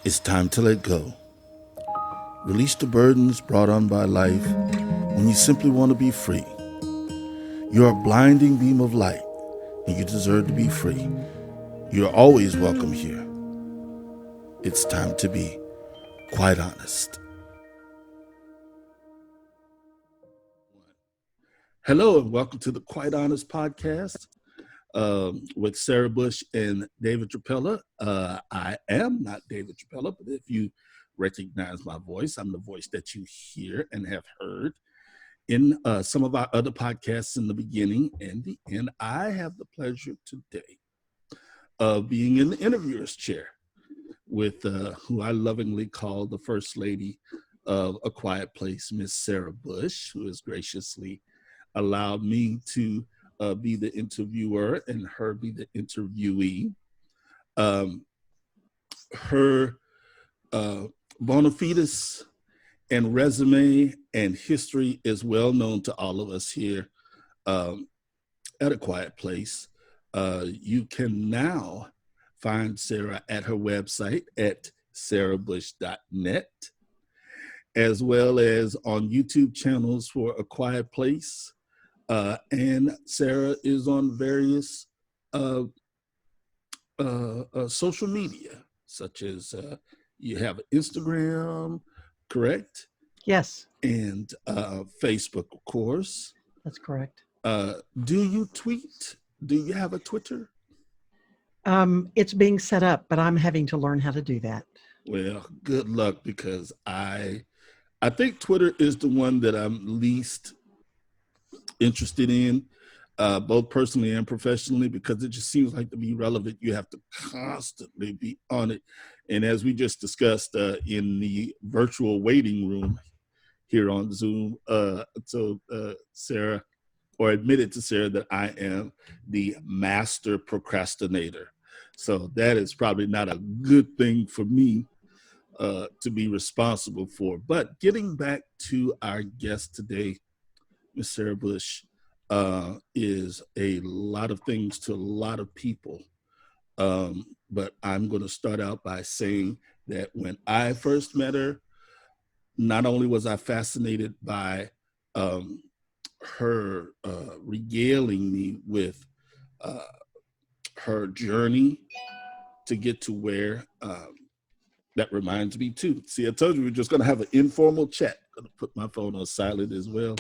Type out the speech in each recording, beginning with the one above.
It's time to let go. Release the burdens brought on by life when you simply want to be free. You're a blinding beam of light and you deserve to be free. You're always welcome here. It's time to be quite honest. Hello and welcome to the Quite Honest podcast with Sarah Bush and David Trapella. I am not David Trapella, but if you recognize my voice, I'm the voice that you hear and have heard in some of our other podcasts in the beginning and the end. I have the pleasure today of being in the interviewer's chair with who I lovingly call the First Lady of A Quiet Place, Miss Sarah Bush, who has graciously allowed me to be the interviewer and her be the interviewee. Her bona fides and resume and history is well known to all of us here at A Quiet Place. You can now find Sarah at her website at sarahbush.net, as well as on YouTube channels for A Quiet Place. And Sarah is on various social media, such as you have Instagram, correct? Yes, And Facebook, of course. that's correct. Do you tweet? Do you have a Twitter? It's being set up, but I'm having to learn how to do that. Well, good luck, because I think Twitter is the one that I'm least interested in, both personally and professionally, because it just seems like to be relevant, you have to constantly be on it. And as we just discussed in the virtual waiting room here on Zoom, Sarah, or admitted to Sarah that I am the master procrastinator. So that is probably not a good thing for me to be responsible for. But getting back to our guest today, Ms. Sarah Bush, is a lot of things to a lot of people. But I'm going to start out by saying that when I first met her, not only was I fascinated by her regaling me with her journey to get to where that reminds me too. See, I told you we're just going to have an informal chat. I'm going to put my phone on silent as well.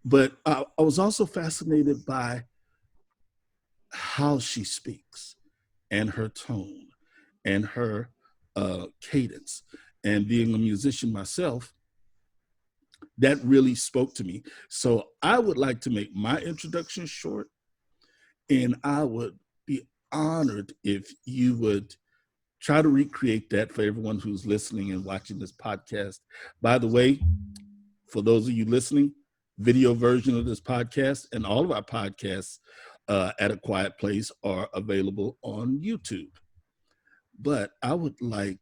But I was also fascinated by how she speaks and her tone and her cadence. And being a musician myself, that really spoke to me. So I would like to make my introduction short, and I would be honored if you would try to recreate that for everyone who's listening and watching this podcast. By the way, for those of you listening, video version of this podcast and all of our podcasts at A Quiet Place are available on YouTube. But I would like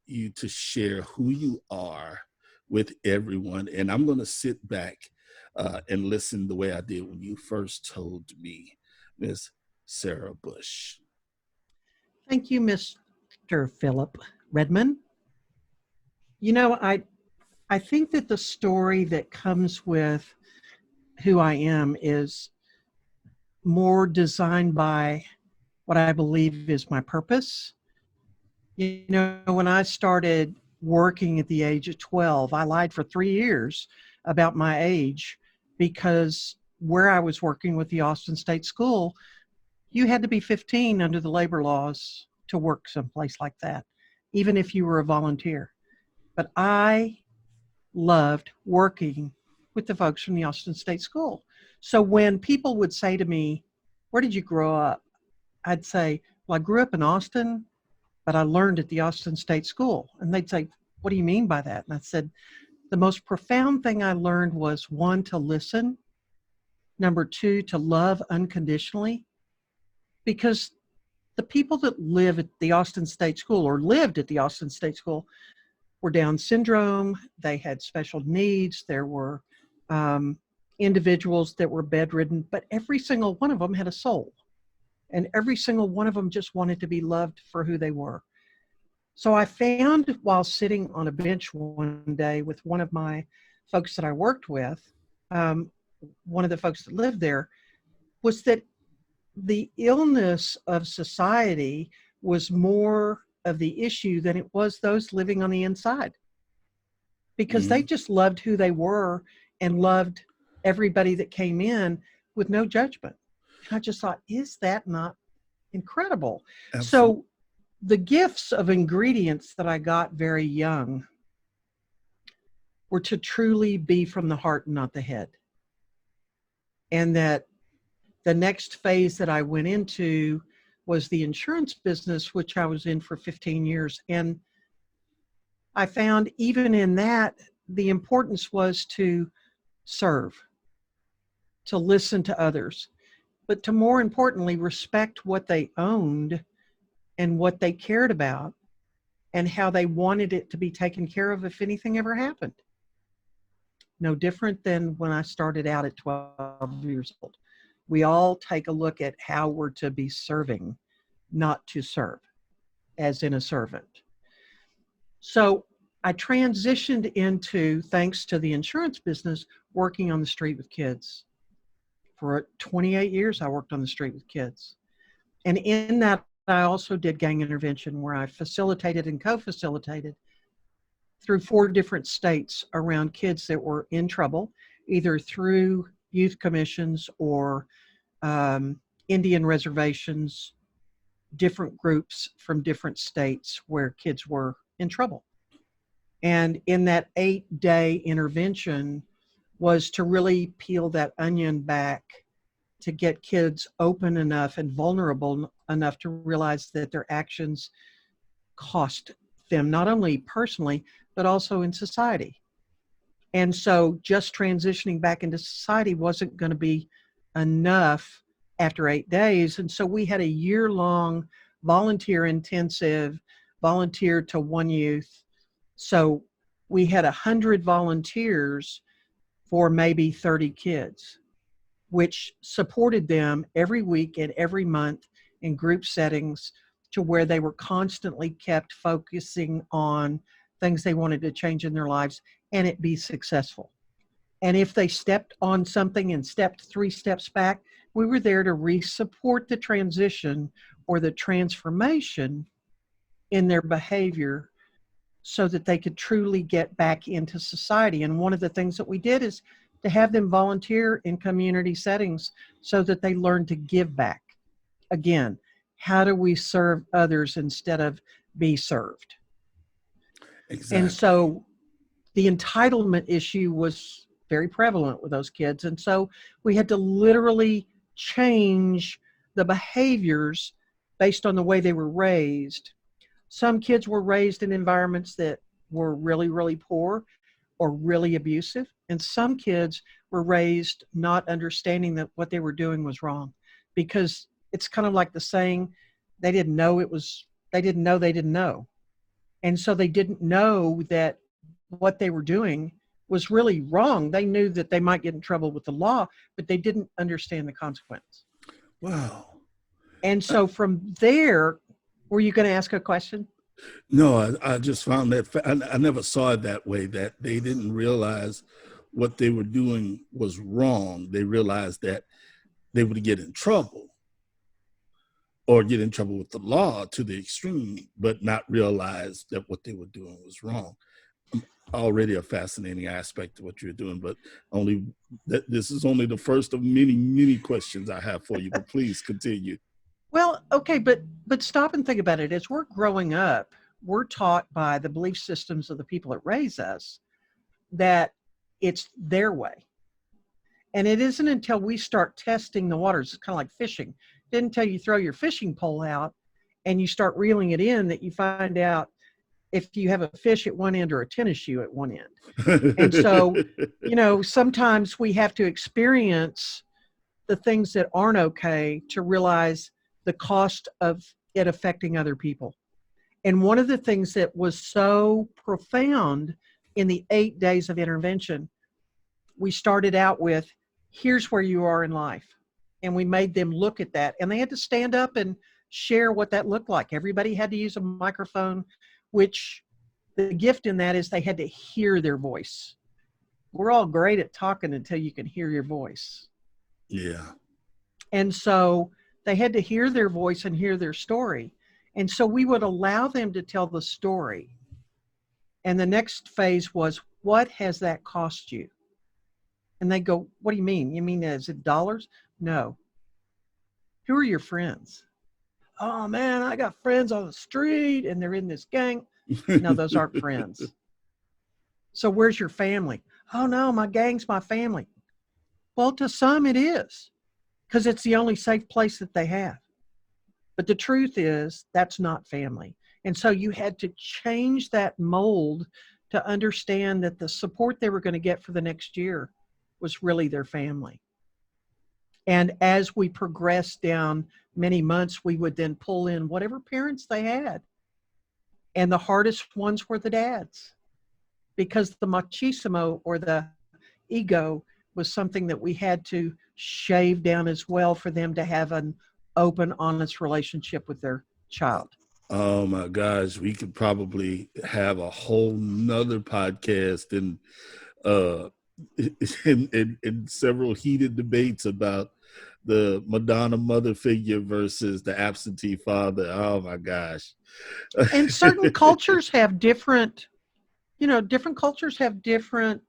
you to share who you are with everyone. And I'm going to sit back and listen the way I did when you first told me, Miss Sarah Bush. Thank you, Mr. Phillip Redmond. You know, I think that the story that comes with who I am is more designed by what I believe is my purpose. You know, when I started working at the age of 12, I lied for 3 years about my age because where I was working with the Austin State School, you had to be 15 under the labor laws to work someplace like that, even if you were a volunteer. But I loved working with the folks from the Austin State School. So when people would say to me, "Where did you grow up?" I'd say, "Well, I grew up in Austin, but I learned at the Austin State School." And they'd say, "What do you mean by that?" And I said, "The most profound thing I learned was, one, to listen, number two, to love unconditionally, because the people that live at the Austin State School or lived at the Austin State School were Down syndrome, they had special needs, there were individuals that were bedridden, but every single one of them had a soul. And every single one of them just wanted to be loved for who they were. So I found while sitting on a bench one day with one of my folks that I worked with, um, one of the folks that lived there, was that the illness of society was more of the issue than it was those living on the inside, because they Mhm. just loved who they were and loved everybody that came in with no judgment. And I just thought, is that not incredible? Absolutely. So the gifts of ingredients that I got very young were to truly be from the heart and not the head. And that the next phase that I went into was the insurance business, which I was in for 15 years. And I found even in that, the importance was to serve, to listen to others, but to more importantly, respect what they owned and what they cared about and how they wanted it to be taken care of if anything ever happened. No different than when I started out at 12 years old. We all take a look at how we're to be serving, not to serve, as in a servant. So I transitioned into, thanks to the insurance business, working on the street with kids. For 28 years, I worked on the street with kids. And in that, I also did gang intervention where I facilitated and co facilitated through 4 different states around kids that were in trouble, either through youth commissions or Indian reservations, different groups from different states where kids were in trouble. And in that 8-day intervention was to really peel that onion back to get kids open enough and vulnerable enough to realize that their actions cost them, not only personally, but also in society. And so just transitioning back into society wasn't going to be enough after 8 days. And so we had a year-long volunteer intensive, volunteer to one youth. So we had 100 volunteers for maybe 30 kids, which supported them every week and every month in group settings to where they were constantly kept focusing on things they wanted to change in their lives and it be successful. And if they stepped on something and stepped 3 steps back, we were there to re-support the transition or the transformation in their behavior so that they could truly get back into society. And one of the things that we did is to have them volunteer in community settings so that they learn to give back. Again, how do we serve others instead of be served? And Exactly. so the entitlement issue was very prevalent with those kids. And so we had to literally change the behaviors based on the way they were raised. Some kids were raised in environments that were really, really poor or really abusive. And some kids were raised not understanding that what they were doing was wrong, because it's kind of like the saying, they didn't know it was, they didn't know they didn't know. And so they didn't know that what they were doing was really wrong. They knew that they might get in trouble with the law, but they didn't understand the consequence. Wow. And Uh, so from there, were you going to ask a question? no, I just found that I never saw it that way, that they didn't realize what they were doing was wrong. They realized that they would get in trouble or get in trouble with the law to the extreme, but not realize that what they were doing was wrong. Already a fascinating aspect of what you're doing, but only that this is only the first of many, many questions I have for you, but please continue. Well, okay, but stop and think about it. As we're growing up, we're taught by the belief systems of the people that raise us that it's their way. And it isn't until we start testing the waters, it's kind of like fishing. It isn't until you throw your fishing pole out and you start reeling it in that you find out if you have a fish at one end or a tennis shoe at one end. And so, sometimes we have to experience the things that aren't okay to realize the cost of it affecting other people. And one of the things that was so profound in the 8 days of intervention, we started out with, here's where you are in life. And we made them look at that. And they had to stand up and share what that looked like. Everybody had to use a microphone. which the gift in that is they had to hear their voice. We're all great at talking until you can hear your voice. Yeah. And so they had to hear their voice and hear their story. And so we would allow them to tell the story. And the next phase was, what has that cost you? And they go, what do you mean? You mean, is it dollars? No. Who are your friends? Oh man, I got friends on the street and they're in this gang. No, those aren't friends. So where's your family? Oh no, my gang's my family. Well, to some it is, because it's the only safe place that they have. But the truth is, that's not family. And so you had to change that mold to understand that the support they were going to get for the next year was really their family. And as we progressed down many months, we would then pull in whatever parents they had. And the hardest ones were the dads, because the machismo or the ego was something that we had to shave down as well for them to have an open, honest relationship with their child. Oh my gosh, we could probably have a whole nother podcast and uh in several heated debates about the Madonna mother figure versus the absentee father. Oh my gosh. And certain cultures have different, different cultures have different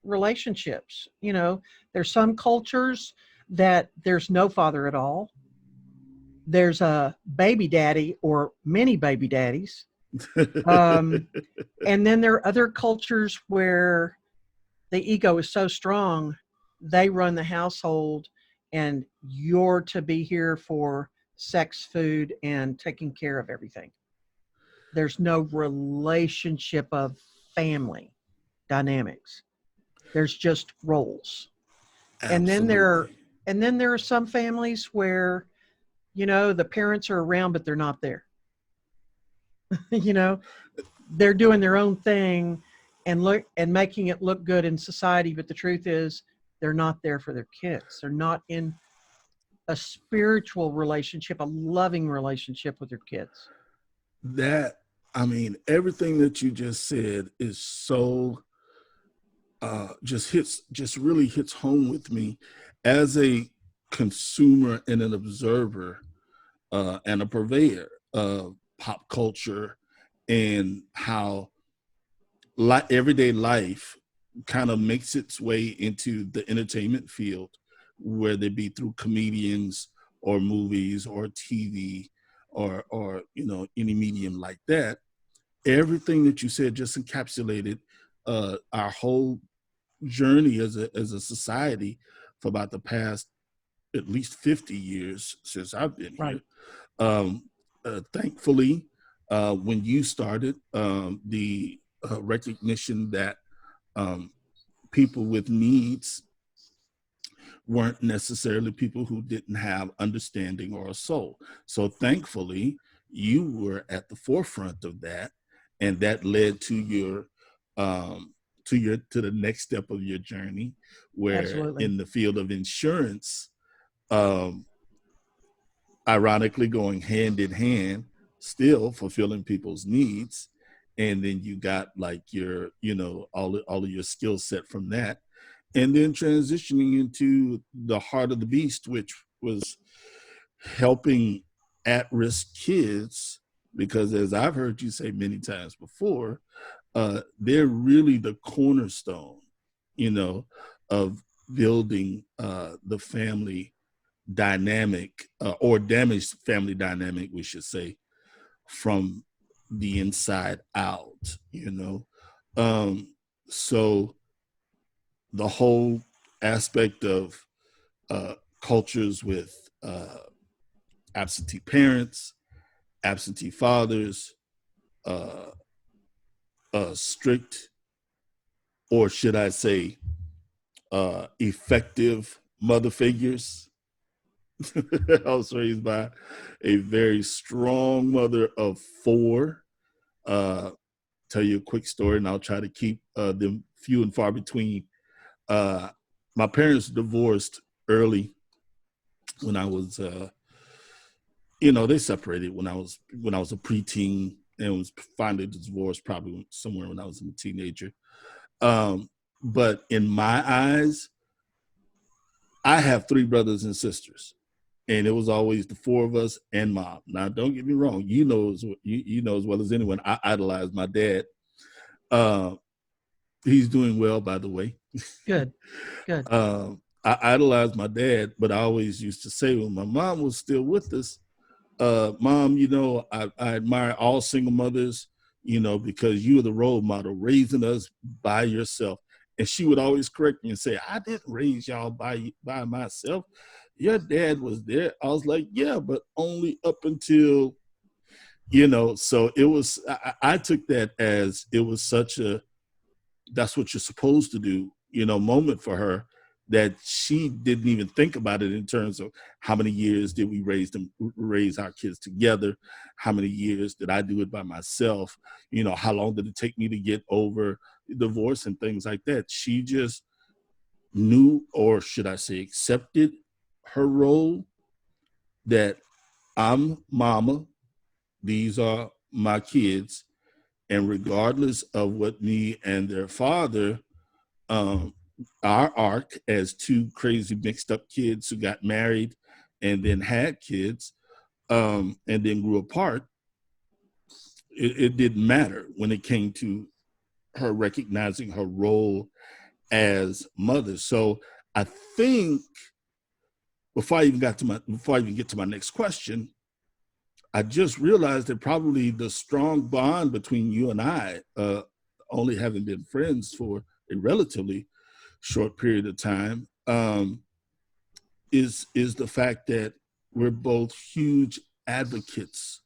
relationships. There's some cultures that there's no father at all. There's a baby daddy or many baby daddies. Um, and then there are other cultures where the ego is so strong, they run the household, and you're to be here for sex, food, and taking care of everything. There's no relationship of family dynamics. There's just roles. And then there are, Absolutely. and then there are some families where, the parents are around but they're not there. you know, they're doing their own thing and making it look good in society, but the truth is they're not there for their kids. They're not in a spiritual relationship, a loving relationship with their kids. That, I mean, everything that you just said is so just really hits home with me as a consumer and an observer and a purveyor of pop culture and how everyday life kind of makes its way into the entertainment field, whether it be through comedians or movies or TV or any medium like that. Everything that you said just encapsulated our whole journey as a society for about the past at least 50 years since I've been here. Right. Um, Thankfully, when you started, the recognition that um, people with needs weren't necessarily people who didn't have understanding or a soul. So thankfully, you were at the forefront of that, and that led to your to the next step of your journey, where Absolutely. in the field of insurance, um, ironically going hand in hand, still fulfilling people's needs. And then you got like your, all of your skill set from that. And then transitioning into the heart of the beast, which was helping at-risk kids, because as I've heard you say many times before, they're really the cornerstone, you know, of building the family dynamic or damaged family dynamic, we should say, from the inside out, So the whole aspect of cultures with absentee parents, absentee fathers, uh, strict, or should I say, effective mother figures. I was raised by a very strong mother of four. Uh, Tell you a quick story, and I'll try to keep them few and far between. Uh, my parents divorced early when I was, they separated when I was a preteen, and was finally divorced probably somewhere when I was a teenager. But in my eyes, I have three brothers and sisters, and it was always the four of us and mom. Now, don't get me wrong, you know as well as anyone, I idolized my dad. Uh, he's doing well, by the way. Good, good. I idolized my dad, but I always used to say when my mom was still with us, Mom, I admire all single mothers, because you were the role model, raising us by yourself. And she would always correct me and say, I didn't raise y'all by myself. Your dad was there. I was like, yeah, but only up until, so it was, I took that as it was such a, that's what you're supposed to do, moment for her, that she didn't even think about it in terms of how many years did we raise our kids together, how many years did I do it by myself, how long did it take me to get over divorce and things like that. She just knew, or should I say accepted, her role, that I'm mama, these are my kids, and regardless of what me and their father, um, our arc as two crazy mixed up kids who got married and then had kids, and then grew apart, it didn't matter when it came to her recognizing her role as mother. So I think before I even get to my next question, I just realized that probably the strong bond between you and I, only having been friends for a relatively short period of time, is the fact that we're both huge advocates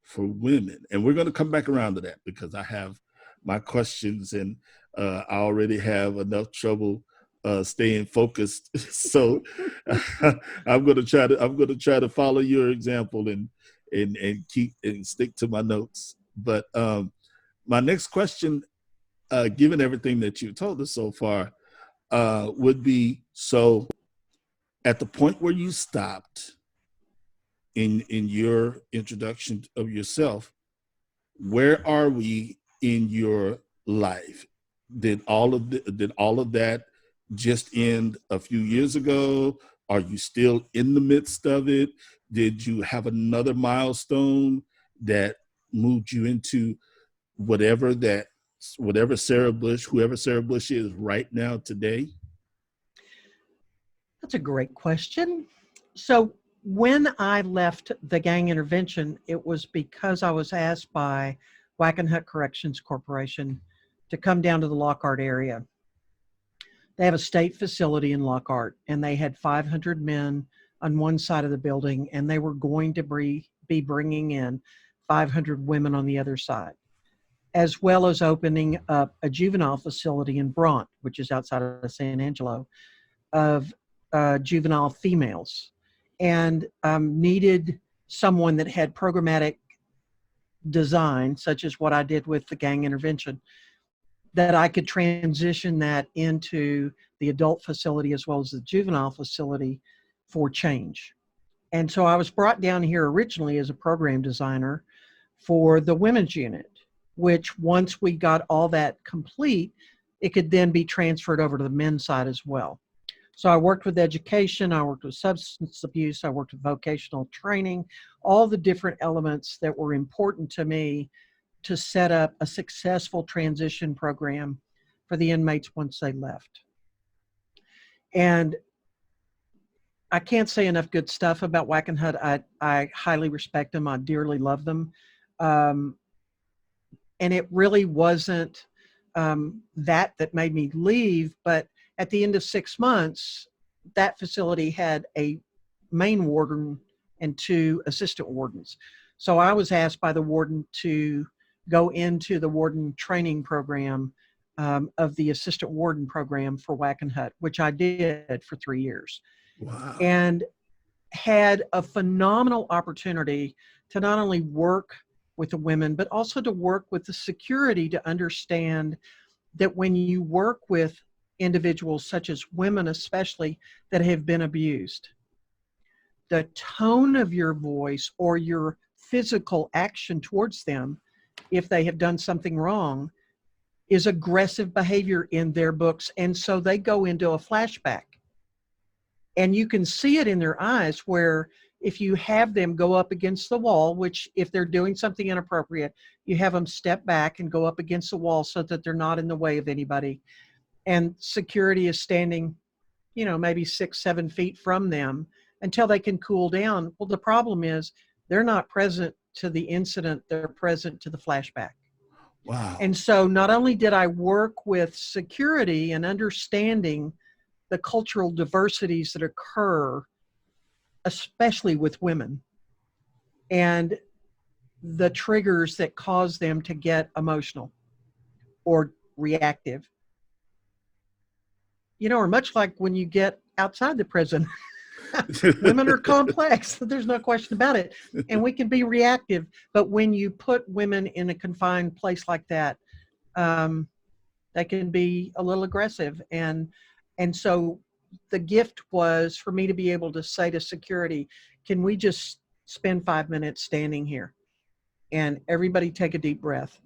for women, and we're going to come back around to that because I have my questions, and I already have enough trouble staying focused. So I'm going to try to follow your example and keep and stick to my notes. But my next question, given everything that you told us so far, would be, so at the point where you stopped in your introduction of yourself, where are we in your life? Did all of that just end a few years ago? Are you still in the midst of it? Did you have another milestone that moved you into whatever that whatever Sarah Bush, whoever Sarah Bush is right now today? That's a great question. So when I left the gang intervention, it was because I was asked by Wackenhut Corrections Corporation to come down to the Lockhart area. They have a state facility in Lockhart, and they had 500 men on one side of the building, and they were going to be bringing in 500 women on the other side, as well as opening up a juvenile facility in Bront, which is outside of San Angelo, of juvenile females, and needed someone that had programmatic design, such as what I did with the gang intervention, that I could transition that into the adult facility as well as the juvenile facility for change. And so I was brought down here originally as a program designer for the women's unit, which once we got all that complete, it could then be transferred over to the men's side as well. So I worked with education, I worked with substance abuse, I worked with vocational training, all the different elements that were important to me to set up a successful transition program for the inmates once they left. And I can't say enough good stuff about Wackenhut. I highly respect them. I dearly love them. Um, and it really wasn't that made me leave. But at the end of 6 months, that facility had a main warden and two assistant wardens. So I was asked by the warden to go into the warden training program of the assistant warden program for Wackenhut, which I did for 3 years. Wow. And had a phenomenal opportunity to not only work with the women, but also to work with the security to understand that when you work with individuals such as women, especially that have been abused, the tone of your voice or your physical action towards them if they have done something wrong, is aggressive behavior in their books. And so they go into a flashback. And you can see it in their eyes where if you have them go up against the wall, which if they're doing something inappropriate, you have them step back and go up against the wall so that they're not in the way of anybody. And security is standing, maybe 6-7 feet from them until they can cool down. Well, the problem is they're not present to the incident, they're present to the flashback. Wow. And so not only did I work with security and understanding the cultural diversities that occur, especially with women, and the triggers that cause them to get emotional or reactive, or much like when you get outside the prison. Women are complex. There's no question about it. And we can be reactive. But when you put women in a confined place like that, they can be a little aggressive. And so the gift was for me to be able to say to security, can we just spend 5 minutes standing here? And everybody take a deep breath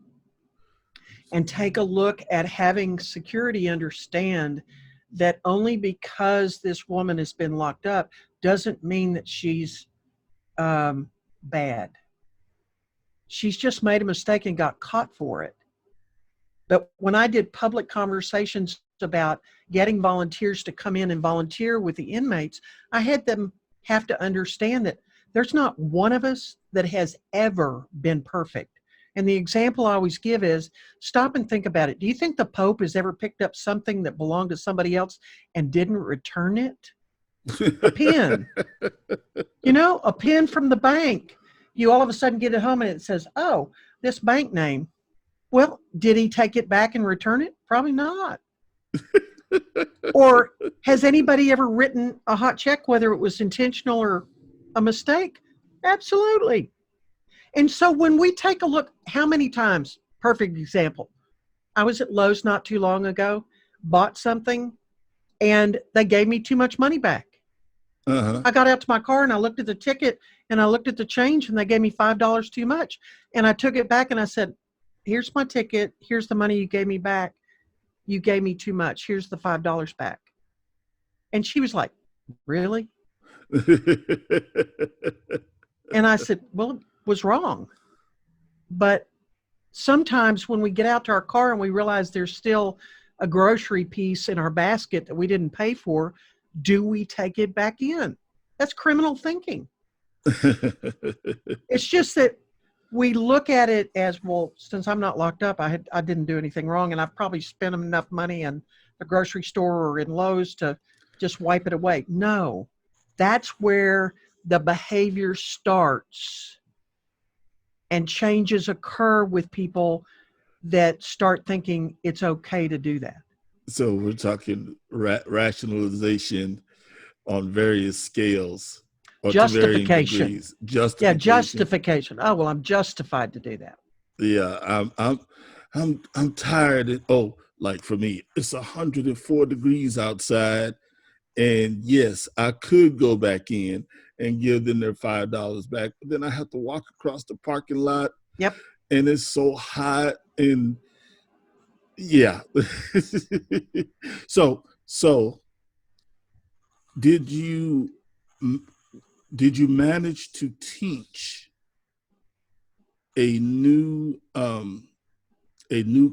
and take a look at having security understand that only because this woman has been locked up doesn't mean that she's bad. She's just made a mistake and got caught for it. But when I did public conversations about getting volunteers to come in and volunteer with the inmates, I had them have to understand that there's not one of us that has ever been perfect. And the example I always give is stop and think about it. Do you think the Pope has ever picked up something that belonged to somebody else and didn't return it? A pen, a pen from the bank. You all of a sudden get it home and it says, oh, this bank name. Well, did he take it back and return it? Probably not. Or has anybody ever written a hot check, whether it was intentional or a mistake? Absolutely. And so when we take a look, how many times, perfect example, I was at Lowe's not too long ago, bought something, and they gave me too much money back. Uh-huh. I got out to my car and I looked at the ticket and I looked at the change and they gave me $5 too much. And I took it back and I said, here's my ticket. Here's the money you gave me back. You gave me too much. Here's the $5 back. And she was like, really? And I said, well, it was wrong. But sometimes when we get out to our car and we realize there's still a grocery piece in our basket that we didn't pay for, do we take it back in? That's criminal thinking. It's just that we look at it as, well, since I'm not locked up, I didn't do anything wrong, and I've probably spent enough money in the grocery store or in Lowe's to just wipe it away. No, that's where the behavior starts and changes occur with people that start thinking it's okay to do that. So we're talking rationalization on various scales or to varying Justification. degrees. Yeah, justification. Oh, well, I'm justified to do that. Yeah, I'm tired. Like for me, it's 104 degrees outside, and yes, I could go back in and give them their $5 back, but then I have to walk across the parking lot. Yep. And it's so hot, and yeah. So did you manage to teach a new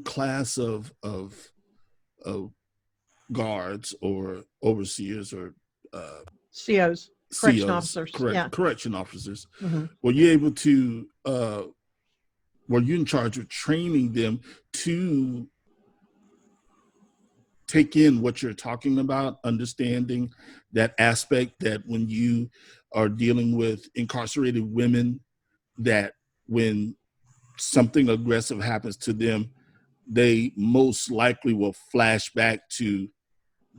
class of guards or overseers or COs, correction officers? Correct, yeah. Correction officers. Mm-hmm. Were you able to were you in charge of training them to take in what you're talking about, understanding that aspect that when you are dealing with incarcerated women, that when something aggressive happens to them, they most likely will flash back to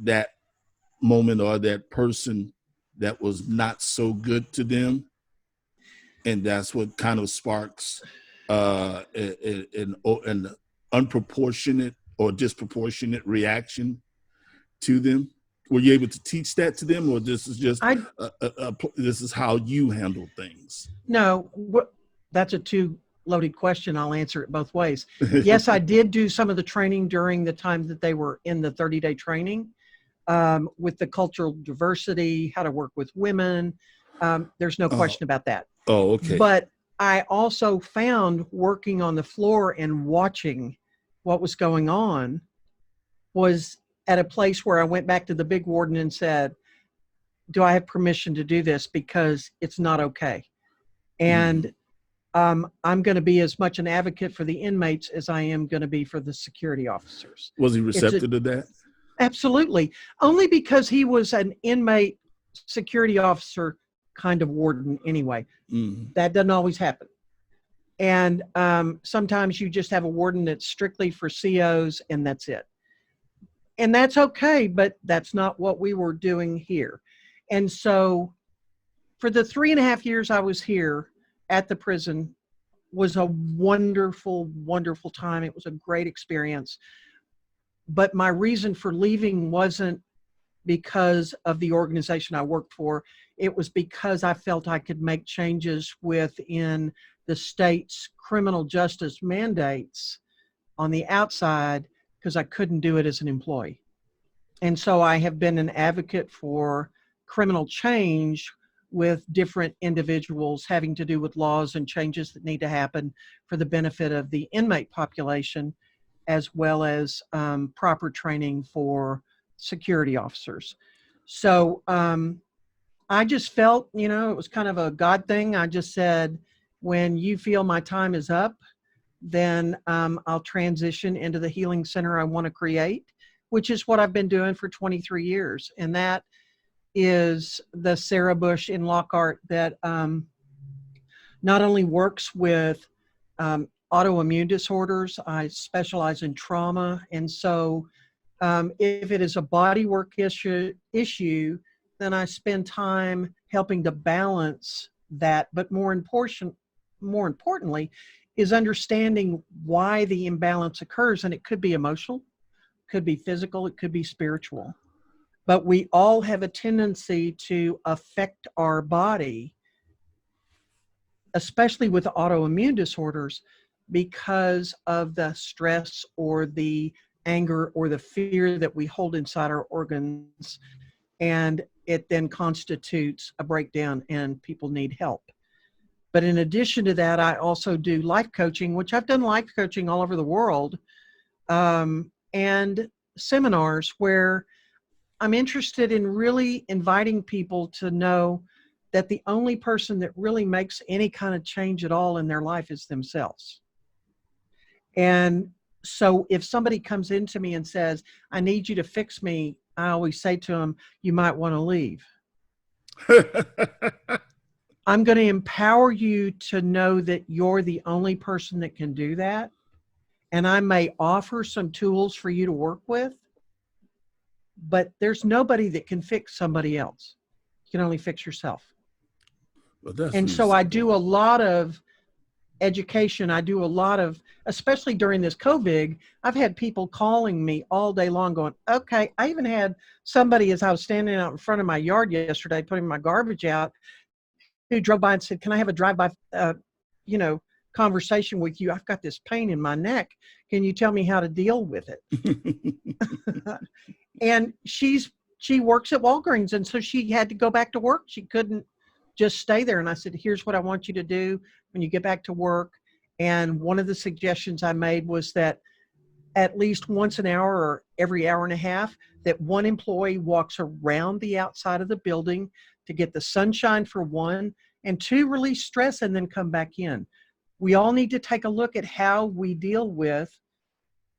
that moment or that person that was not so good to them. And that's what kind of sparks an unproportionate or disproportionate reaction to them. Were you able to teach that to them, or this is just this is how you handle things? No, that's a two loaded question. I'll answer it both ways. Yes, I did do some of the training during the time that they were in the 30-day training, with the cultural diversity, how to work with women. There's no Oh, question about that. oh, okay. But I also found working on the floor and watching what was going on was at a place where I went back to the big warden and said, do I have permission to do this? Because it's not okay. Mm. And I'm going to be as much an advocate for the inmates as I am going to be for the security officers. Was he It's receptive to that? absolutely only because he was an inmate security officer kind of warden anyway. Mm. That doesn't always happen. And sometimes you just have a warden that's strictly for COs and that's it. And that's okay, but that's not what we were doing here. And so for the 3.5 years I was here at the prison was a wonderful, wonderful time. It was a great experience. But my reason for leaving wasn't because of the organization I worked for. It was because I felt I could make changes within the state's criminal justice mandates on the outside because I couldn't do it as an employee. And so I have been an advocate for criminal change with different individuals having to do with laws and changes that need to happen for the benefit of the inmate population, as well as proper training for security officers. So I just felt, it was kind of a God thing. I just said, when you feel my time is up, then I'll transition into the healing center I want to create, which is what I've been doing for 23 years. And that is the Sarah Bush in Lockhart that not only works with autoimmune disorders, I specialize in trauma. And so if it is a body work issue, then I spend time helping to balance that. But more importantly, is understanding why the imbalance occurs. And it could be emotional, could be physical, it could be spiritual. But we all have a tendency to affect our body, especially with autoimmune disorders, because of the stress or the anger or the fear that we hold inside our organs. And it then constitutes a breakdown and people need help. But in addition to that, I also do life coaching, which I've done life coaching all over the world, and seminars where I'm interested in really inviting people to know that the only person that really makes any kind of change at all in their life is themselves. And so if somebody comes into me and says, I need you to fix me, I always say to them, you might want to leave. I'm going to empower you to know that you're the only person that can do that. And I may offer some tools for you to work with, but there's nobody that can fix somebody else. You can only fix yourself. Well, that's And so I reasonable. do a lot of education. I do a lot of, especially during this COVID, I've had people calling me all day long going, okay, I even had somebody as I was standing out in front of my yard yesterday, putting my garbage out, who drove by and said, can I have a drive-by, conversation with you? I've got this pain in my neck. Can you tell me how to deal with it? And she works at Walgreens, and so she had to go back to work. She couldn't just stay there. And I said, here's what I want you to do when you get back to work. And one of the suggestions I made was that at least once an hour or every hour and a half, that one employee walks around the outside of the building to get the sunshine for one, and two, release stress and then come back in. We all need to take a look at how we deal with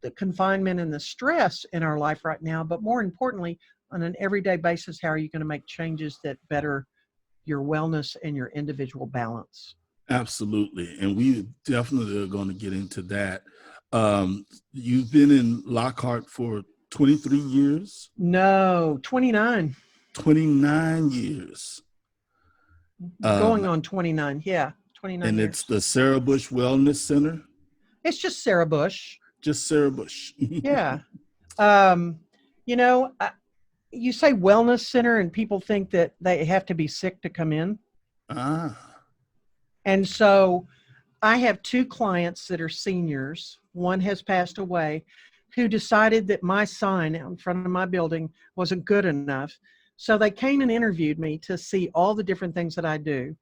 the confinement and the stress in our life right now, but more importantly, on an everyday basis, how are you going to make changes that better your wellness and your individual balance? Absolutely. And we definitely are going to get into that. You've been in Lockhart for 23 years? No, 29. 29 years. Going Um, on 29. Yeah, 29 and it's years. the Sarah Bush Wellness Center. It's just Sarah Bush. Just Sarah Bush. Yeah. Um, you know, you say wellness center and people think that they have to be sick to come in. Ah. And so I have two clients that are seniors. One has passed away, who decided that my sign out in front of my building wasn't good enough. So they came and interviewed me to see all the different things that I do.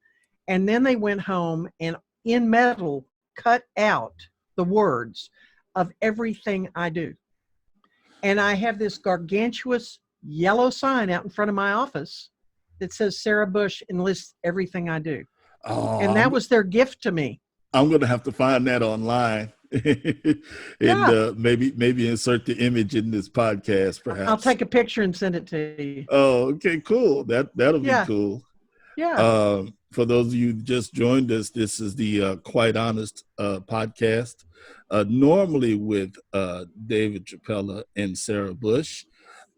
And then they went home and in metal cut out the words of everything I do. And I have this gargantuous yellow sign out in front of my office that says Sarah Bush and lists everything I do. Oh, And that was their gift to me. I'm gonna have to find that online and Yeah, maybe insert the image in this podcast, I'll perhaps. take a picture and send it to you. Oh, okay, cool. That'll be Yeah, cool. yeah. For those of you who just joined us, this is the Quite Honest podcast. Normally with David Trapella and Sarah Bush.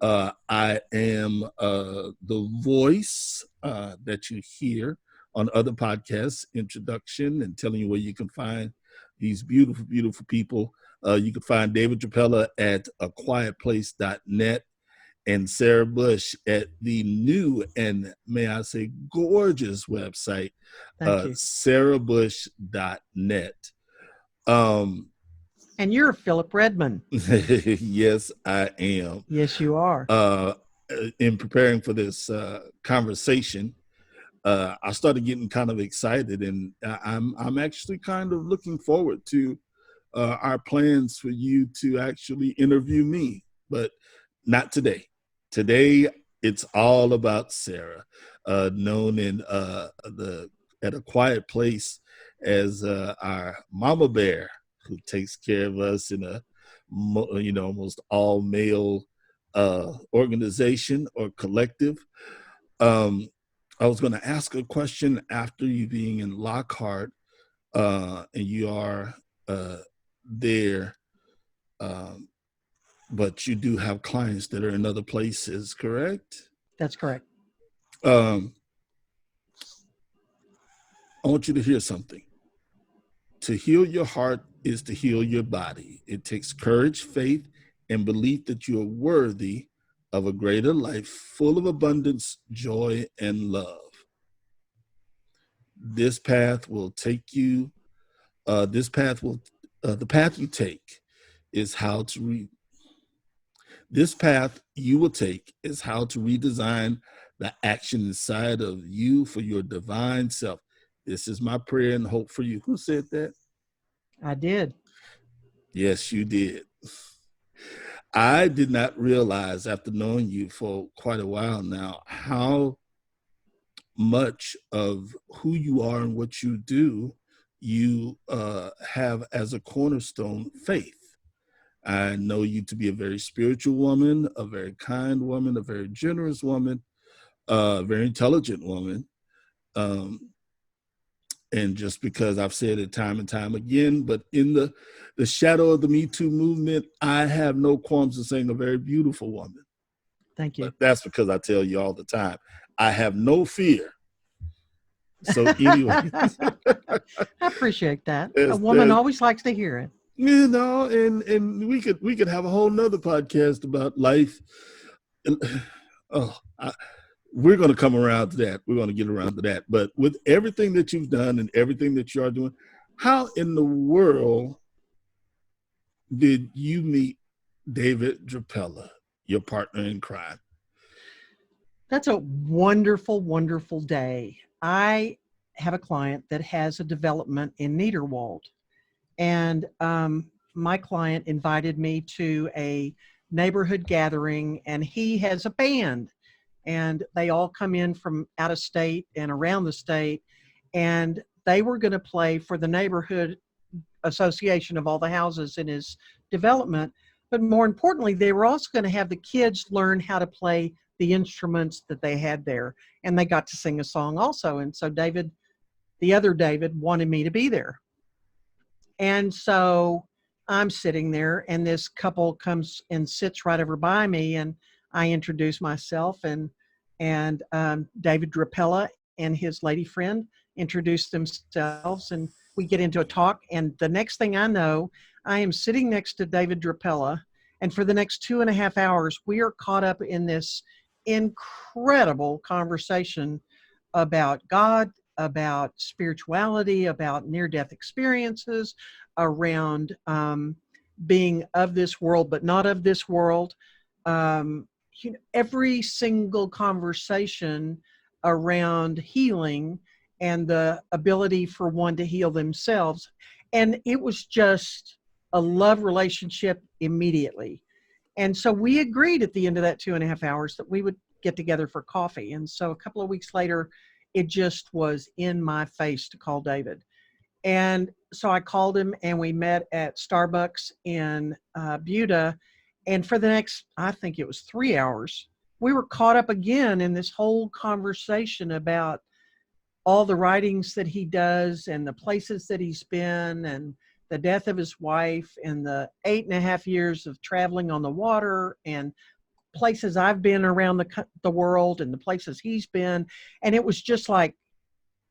I am the voice that you hear on other podcasts, introduction and telling you where you can find these beautiful, beautiful people. You can find David Trapella at aquietplace.net and Sarah Bush at the new and, may I say, gorgeous website, Thank you. sarahbush.net. Um, And you're Philip Redmond. yes, I am. Yes, you are. In preparing for this conversation, I started getting kind of excited, and I'm actually kind of looking forward to our plans for you to actually interview me, but not today. Today, it's all about Sarah, known in the at a quiet place as our mama bear, who takes care of us in a almost all male organization or collective. Um, I was going to ask a question after you being in Lockhart, and you are there, um, but you do have clients that are in other places, correct? That's correct. Um, I want you to hear something. To heal your heart is to heal your body. It takes courage, faith, and belief that you are worthy of a greater life full of abundance, joy, and love. This path will take you, the path you take is how to this path you will take is how to redesign the action inside of you for your divine self. This is my prayer and hope for you. Who said that? I did. Yes, you did. I did not realize after knowing you for quite a while now how much of who you are and what you do you have as a cornerstone faith. I know you to be a very spiritual woman, a very kind woman, a very generous woman, a very intelligent woman. Um, and just because I've said it time and time again, but in the shadow of the Me Too movement, I have no qualms in saying a very beautiful woman. Thank you. But that's because I tell you all the time, I have no fear. So anyway, I appreciate that. A there's, woman there's, always likes to hear it. and we could have a whole nother podcast about life. Oh, we're going to come around to that. We're going to get around to that. But with everything that you've done and everything that you are doing, how in the world did you meet David Drapella, your partner in crime? That's a wonderful, wonderful day. I have a client that has a development in Niederwald, and my client invited me to a neighborhood gathering, and he has a band, and they all come in from out of state and around the state, and they were going to play for the neighborhood association of all the houses in his development. But more importantly, they were also going to have the kids learn how to play the instruments that they had there. And they got to sing a song also. And so David, the other David, wanted me to be there. And so I'm sitting there, and this couple comes and sits right over by me, and I introduce myself, and David Drapella and his lady friend introduce themselves, and we get into a talk. And the next thing I know, I am sitting next to David Drapella, and for the next 2.5 hours, we are caught up in this incredible conversation about God about spirituality, about near-death experiences, around being of this world but not of this world. Um, every single conversation around healing and the ability for one to heal themselves. And it was just a love relationship immediately. And so we agreed at the end of that 2.5 hours that we would get together for coffee. And so a couple of weeks later, it just was in my face to call David. And so I called him and we met at Starbucks in Buda. And for the next, I think it was 3 hours, we were caught up again in this whole conversation about all the writings that he does and the places that he's been and the death of his wife and the 8.5 years of traveling on the water and places I've been around the world and the places he's been. And it was just like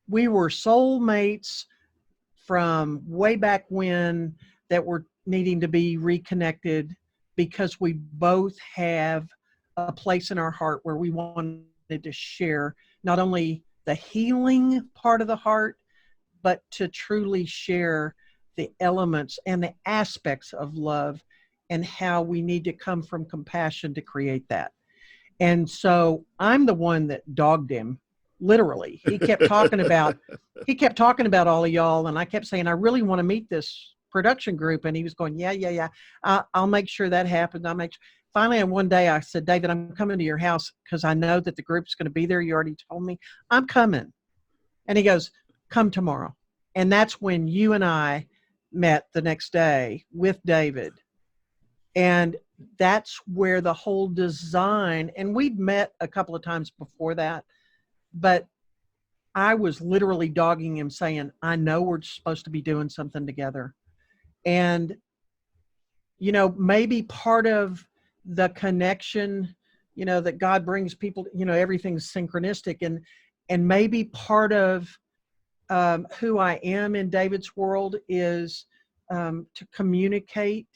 we were soulmates from way back when that were needing to be reconnected because we both have a place in our heart where we wanted to share not only the healing part of the heart, but to truly share the elements and the aspects of love and how we need to come from compassion to create that. And so I'm the one that dogged him, literally. He kept talking about all of y'all, and I kept saying, I really want to meet this production group. And he was going, yeah. I'll make sure that happens. Finally, one day I said, David, I'm coming to your house because I know that the group's going to be there. You already told me. I'm coming. And he goes, come tomorrow. And that's when you and I met the next day with David. And that's where the whole design, and we'd met a couple of times before that, but I was literally dogging him saying, I know we're supposed to be doing something together. And, maybe part of the connection, that God brings people, everything's synchronistic. And maybe part of who I am in David's world is to communicate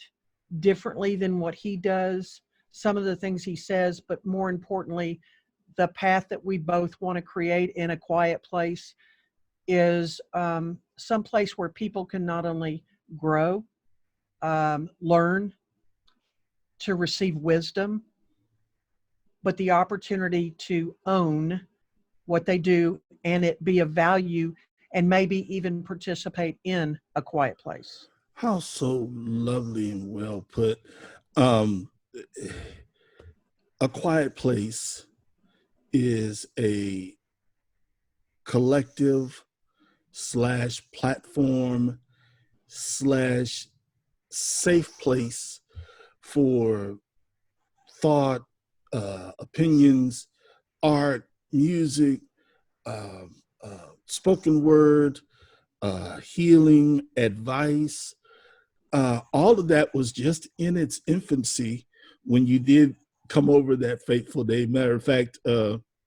differently than what he does, some of the things he says, but more importantly, the path that we both want to create in a quiet place is some place where people can not only grow, learn, to receive wisdom, but the opportunity to own what they do and it be of value and maybe even participate in a quiet place. How so lovely and well put. Um, a quiet place is a collective / platform / safe place for thought, opinions, art, music, uh, spoken word, healing, advice. All of that was just in its infancy when you did come over that fateful day. Matter of fact,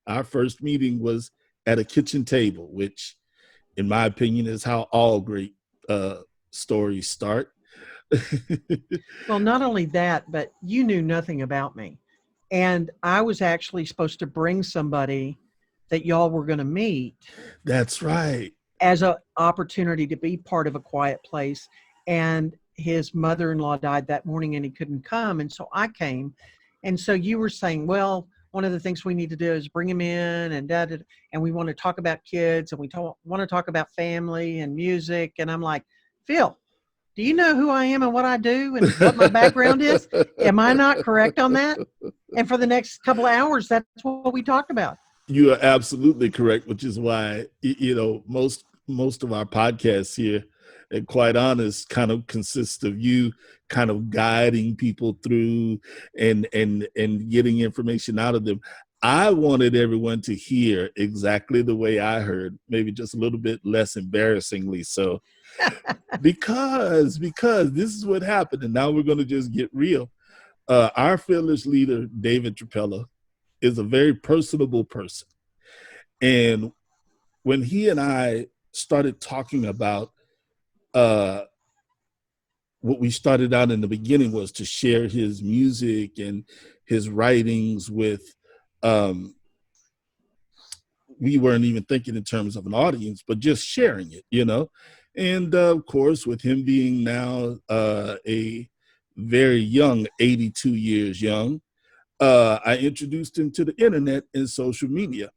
our first meeting was at a kitchen table, which, in my opinion, is how all great stories start. Well, not only that, but you knew nothing about me. And I was actually supposed to bring somebody that y'all were going to meet. That's right. As an opportunity to be part of a quiet place. And his mother-in-law died that morning and he couldn't come. And so I came. And so you were saying, well, one of the things we need to do is bring him in and we want to talk about kids and want to talk about family and music. And I'm like, Phil, do you know who I am and what I do and what my background is? Am I not correct on that? And for the next couple of hours, that's what we talked about. You are absolutely correct, which is why, most of our podcasts here, and quite honest, kind of consists of you kind of guiding people through and getting information out of them. I wanted everyone to hear exactly the way I heard, maybe just a little bit less embarrassingly so, because this is what happened, and now we're going to just get real. Our fearless leader, David Trapella, is a very personable person. And when he and I started talking about what we started out in the beginning was to share his music and his writings with we weren't even thinking in terms of an audience, but just sharing it, And of course, with him being now a very young, 82 years young, I introduced him to the internet and social media.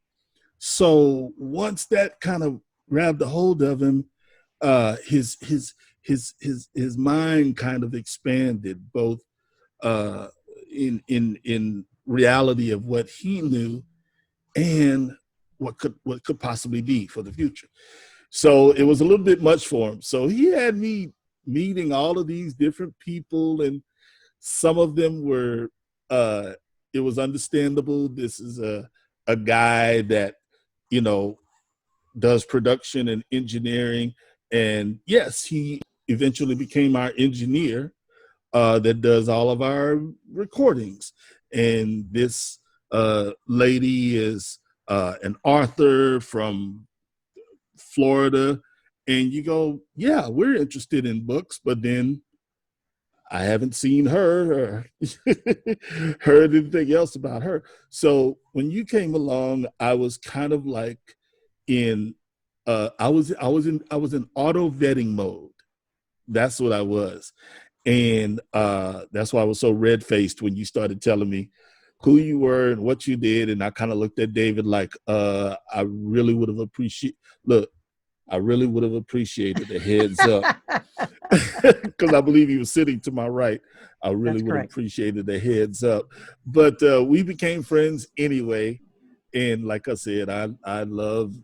So once that kind of grabbed a hold of him, his mind kind of expanded both uh, in reality of what he knew and what could possibly be for the future. So it was a little bit much for him. So he had me meeting all of these different people, and some of them were uh it was understandable. This is a guy that, you know, does production and engineering. And yes, he eventually became our engineer that does all of our recordings. And this lady is an author from Florida. And you go, yeah, we're interested in books, but then I haven't seen her or heard anything else about her. So when you came along, I was kind of like in I was in auto vetting mode. That's what I was. And that's why I was so red faced when you started telling me who you were and what you did. And I kind of looked at David like, I really would have appreciated, look, I really would have appreciated a heads up because I believe he was sitting to my right. I really That's would have correct. appreciated a heads up. But we became friends anyway. And like I said, I love,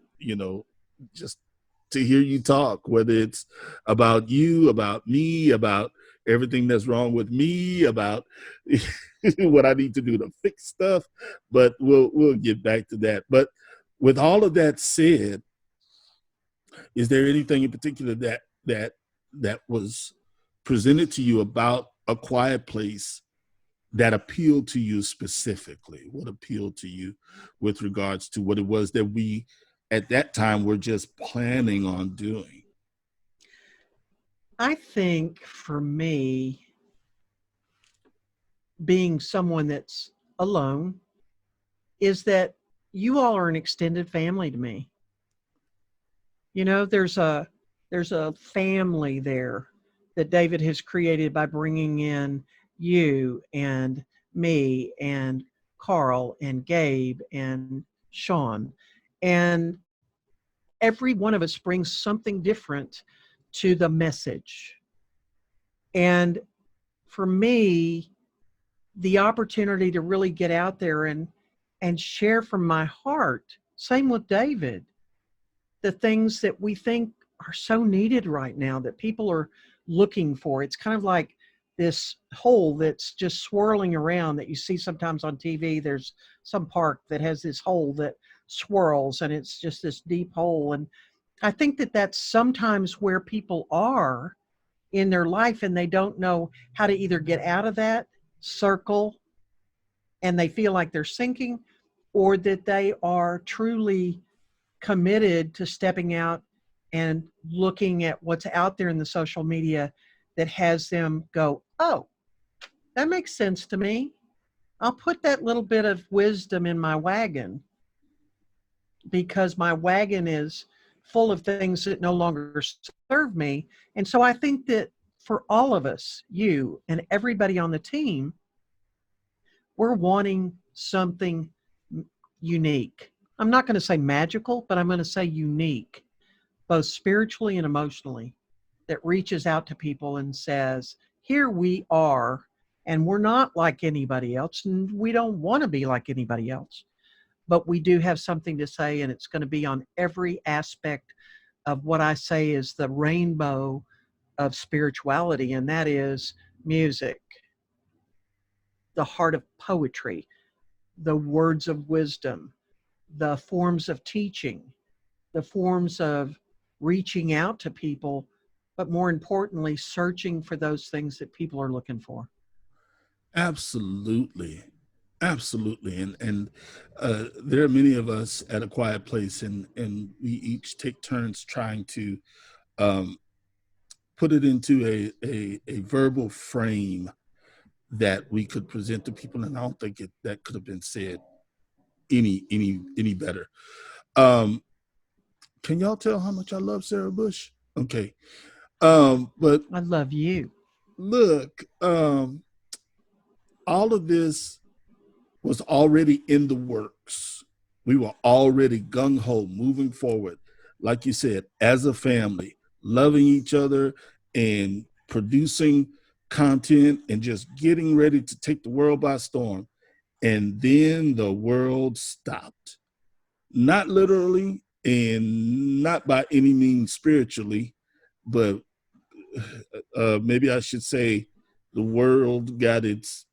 just to hear you talk, whether it's about you, about me, about everything that's wrong with me, about what I need to do to fix stuff. But we'll get back to that. But with all of that said, is there anything in particular that was presented to you about A Quiet Place that appealed to you specifically? What appealed to you with regards to what it was that we at that time were just planning on doing? I think for me, being someone that's alone, is that you all are an extended family to me. You know, there's a family there that David has created by bringing in you and me and Carl and Gabe and Sean. And every one of us brings something different to the message. And for me, the opportunity to really get out there and share from my heart, same with David, the things that we think are so needed right now that people are looking for. It's kind of like this hole that's just swirling around that you see sometimes on TV. There's some park that has this hole that swirls and it's just this deep hole. And I think that that's sometimes where people are in their life and they don't know how to either get out of that circle and they feel like they're sinking, or that they are truly committed to stepping out and looking at what's out there in the social media that has them go, oh, that makes sense to me. I'll put that little bit of wisdom in my wagon because my wagon is full of things that no longer serve me. And so I think that for all of us, you and everybody on the team, we're wanting something unique. I'm not going to say magical, but I'm going to say unique, both spiritually and emotionally, that reaches out to people and says, here we are, and we're not like anybody else, and we don't want to be like anybody else, but we do have something to say, and it's going to be on every aspect of what I say is the rainbow of spirituality, and that is music, the heart of poetry, the words of wisdom, the forms of teaching, the forms of reaching out to people, but more importantly, searching for those things that people are looking for. Absolutely. Absolutely. And there are many of us at A Quiet Place, and we each take turns trying to um, put it into a verbal frame that we could present to people. And I don't think that could have been said any better. Um, can y'all tell how much I love Sarah Bush? Okay. But I love you. look, all of this was already in the works. We were already gung ho moving forward, like you said, as a family, loving each other and producing content and just getting ready to take the world by storm. And then the world stopped. Not literally and not by any means spiritually, but maybe I should say the world got its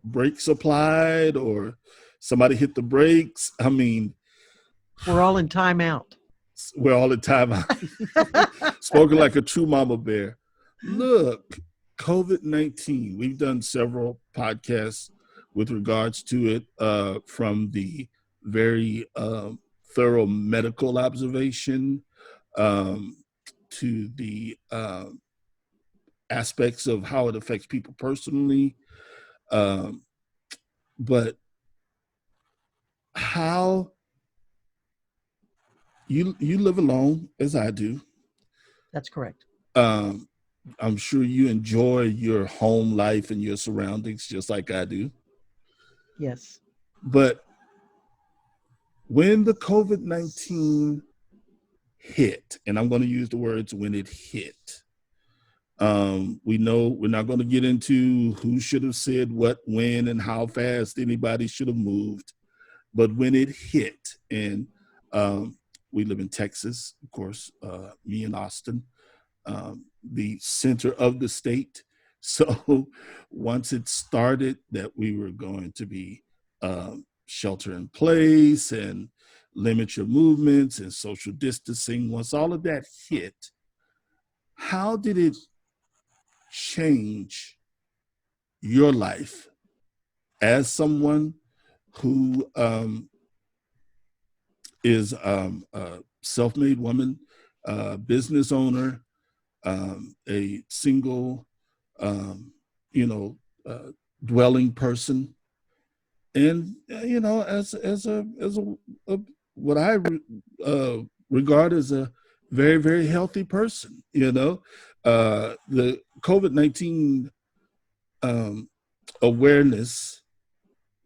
brakes applied or somebody hit the brakes. I mean, We're all in timeout. we're all the time spoken like a true mama bear. Look, COVID-19, we've done several podcasts with regards to it, from the very thorough medical observation, um, to the aspects of how it affects people personally. Um, but how you live alone as I do. That's correct. Um, I'm sure you enjoy your home life and your surroundings just like I do. Yes. But when the COVID-19 hit, and I'm going to use the words when it hit, we know we're not going to get into who should have said what, when, and how fast anybody should have moved. But when it hit, and we live in Texas, of course, me in Austin, the center of the state. So once it started that we were going to be shelter in place and limit your movements and social distancing, once all of that hit, how did it change your life as someone who is a self-made woman, business owner, a single, um, you know, dwelling person, and as a what I regard as a very very healthy person. The COVID-19 um, awareness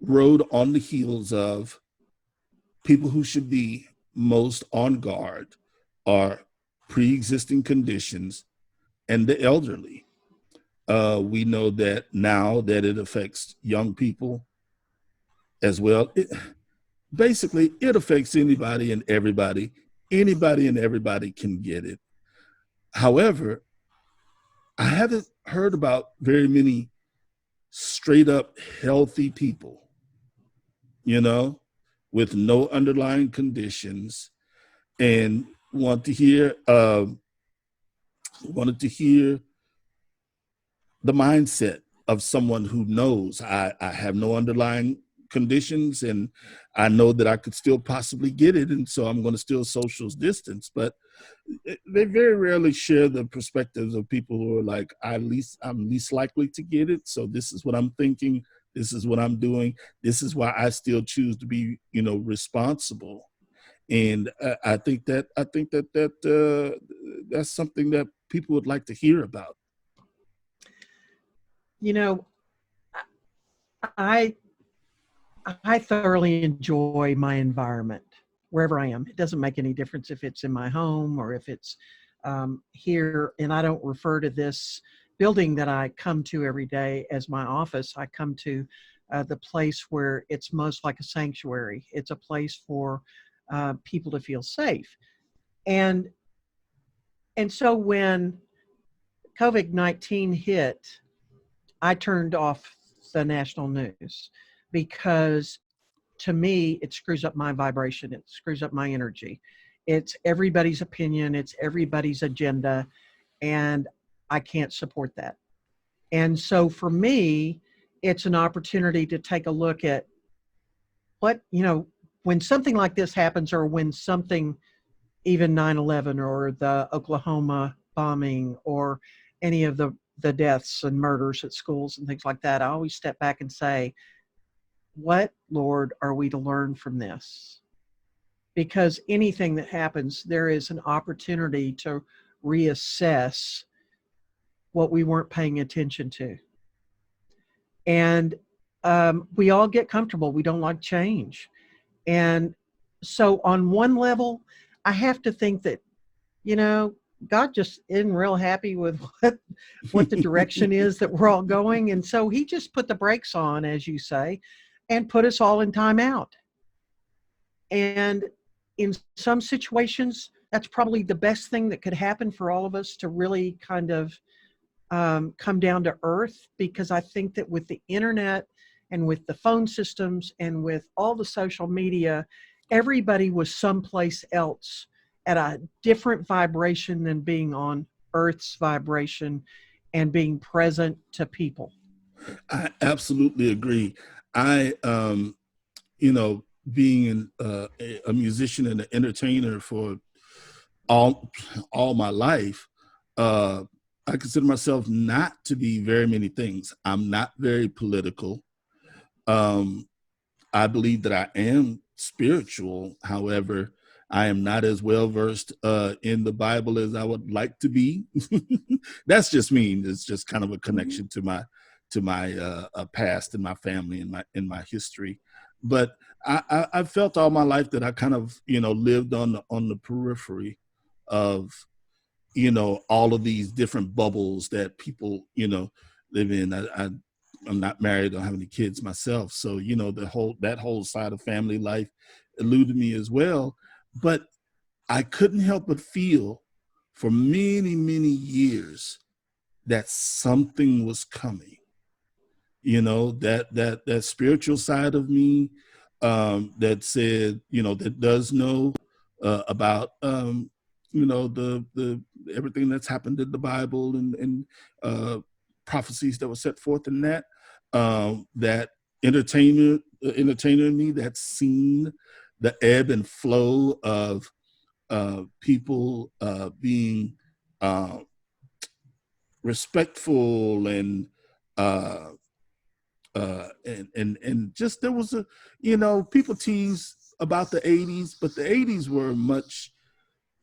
rode on the heels of people who should be most on guard are pre-existing conditions and the elderly. We know that now that it affects young people as well. Basically, it affects anybody and everybody. Anybody and everybody can get it. However, I haven't heard about very many straight up healthy people, you know, with no underlying conditions, and want to hear wanted to hear the mindset of someone who knows I have no underlying conditions and I know that I could still possibly get it. And so I'm going to still social distance. But they very rarely share the perspectives of people who are like, I'm least likely to get it. So this is what I'm thinking. This is what I'm doing. This is why I still choose to be, responsible. And I think that that's something that people would like to hear about. You know, I I thoroughly enjoy my environment wherever I am. It doesn't make any difference if it's in my home or if it's here. And I don't refer to this building that I come to every day as my office. I come to the place where it's most like a sanctuary. It's a place for people to feel safe. And and so when COVID-19 hit, I turned off the national news because to me, it screws up my vibration. It screws up my energy. It's everybody's opinion. It's everybody's agenda. And I can't support that. And so for me, it's an opportunity to take a look at when something like this happens or when something, even 9/11 or the Oklahoma bombing or any of the deaths and murders at schools and things like that, I always step back and say, what, Lord, are we to learn from this? because anything that happens, there is an opportunity to reassess what we weren't paying attention to. And we all get comfortable. We don't like change. And so, on one level, I have to think that, you know, God just isn't real happy with what the direction is that we're all going. And so he just put the brakes on, as you say, and put us all in timeout. And in some situations, that's probably the best thing that could happen for all of us to really kind of come down to earth, because I think that with the internet and with the phone systems and with all the social media, everybody was someplace else at a different vibration than being on earth's vibration and being present to people. I absolutely agree. I, you know, being a musician and an entertainer for all all my life, uh, I consider myself not to be very many things. I'm not very political. Um, I believe that I am spiritual. However, I am not as well versed in the Bible as I would like to be. That's just me. It's just kind of a Mhm. connection to my past and my family and my history. But I've felt all my life that I kind of lived on the periphery of all of these different bubbles that people live in. I'm not married, don't have any kids myself, so that whole side of family life eluded me as well. But I couldn't help but feel for many years that something was coming, that spiritual side of me, that said, that does know about the everything that's happened in the Bible, and uh prophecies that were set forth in that, that entertainer in me that's seen the ebb and flow of people being uh, respectful, and uh, and just there was people tease about the 80s, but the 80s were much,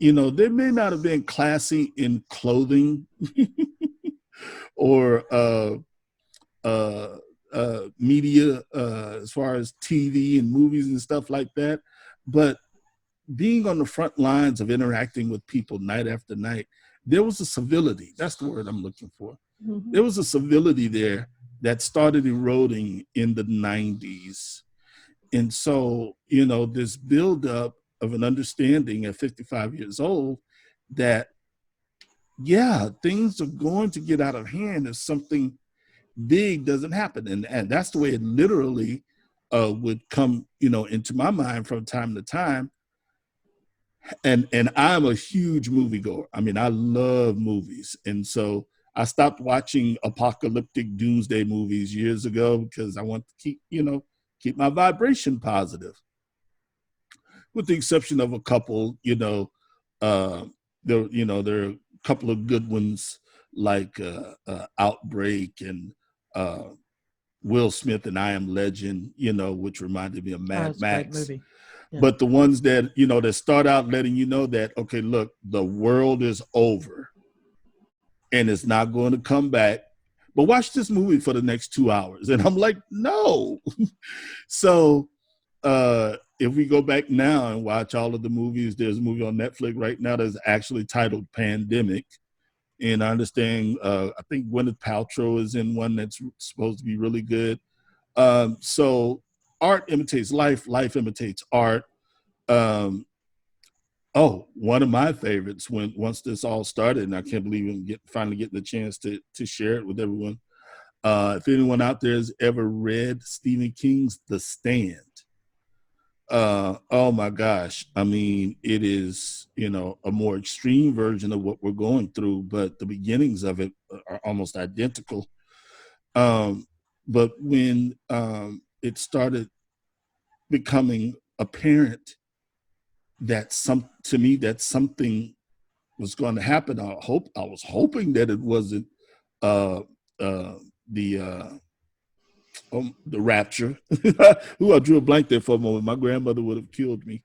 they may not have been classy in clothing or uh media, as far as TV and movies and stuff like that, but being on the front lines of interacting with people night after night, there was a civility. That's the word I'm looking for. Mhm. There was a civility there that started eroding in the 90s. And so, this buildup of an understanding at 55 years old that, yeah, things are going to get out of hand if something big doesn't happen. And that's the way it literally would come, into my mind from time to time. And I'm a huge movie goer. I mean, I love movies. And so I stopped watching apocalyptic doomsday movies years ago because I want to keep my vibration positive, with the exception of a couple. Uh, there are a couple of good ones, like Outbreak, and uh, Will Smith and I Am Legend, which reminded me of Oh, Mad it's a great Max. movie. Yeah. But the ones that that start out letting you know that, okay, look, the world is over and it's not going to come back, but watch this movie for the next 2 hours. And I'm like, no. So if we go back now and watch all of the movies, there's a movie on Netflix right now that's actually titled Pandemic. And I understand, I think Gwyneth Paltrow is in one that's supposed to be really good. So art imitates life, life imitates art. Um, oh, one of my favorites, when once this all started, and I can't believe I'm finally getting the chance to share it with everyone. If anyone out there has ever read Stephen King's The Stand, oh my gosh, I mean, it is a more extreme version of what we're going through, but the beginnings of it are almost identical. Um, but when it started becoming apparent that that something was going to happen. I was hoping that it wasn't uh, uh, the the rapture. Who I drew a blank there for a moment. My grandmother would have killed me.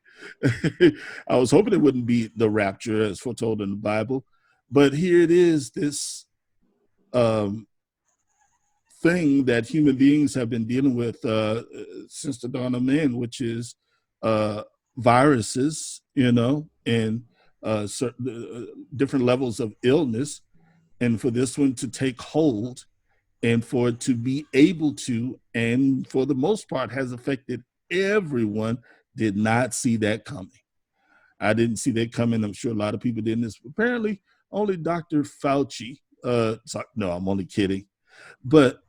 I was hoping it wouldn't be the rapture as foretold in the Bible, but here it is, this um, thing that human beings have been dealing with since the dawn of man, which is uh, viruses, and certain, different levels of illness, and for this one to take hold and for it to be able to, and for the most part has affected everyone, did not see that coming. I didn't see that coming. I'm sure a lot of people didn't. Apparently, only Dr. Fauci. No, I'm only kidding. But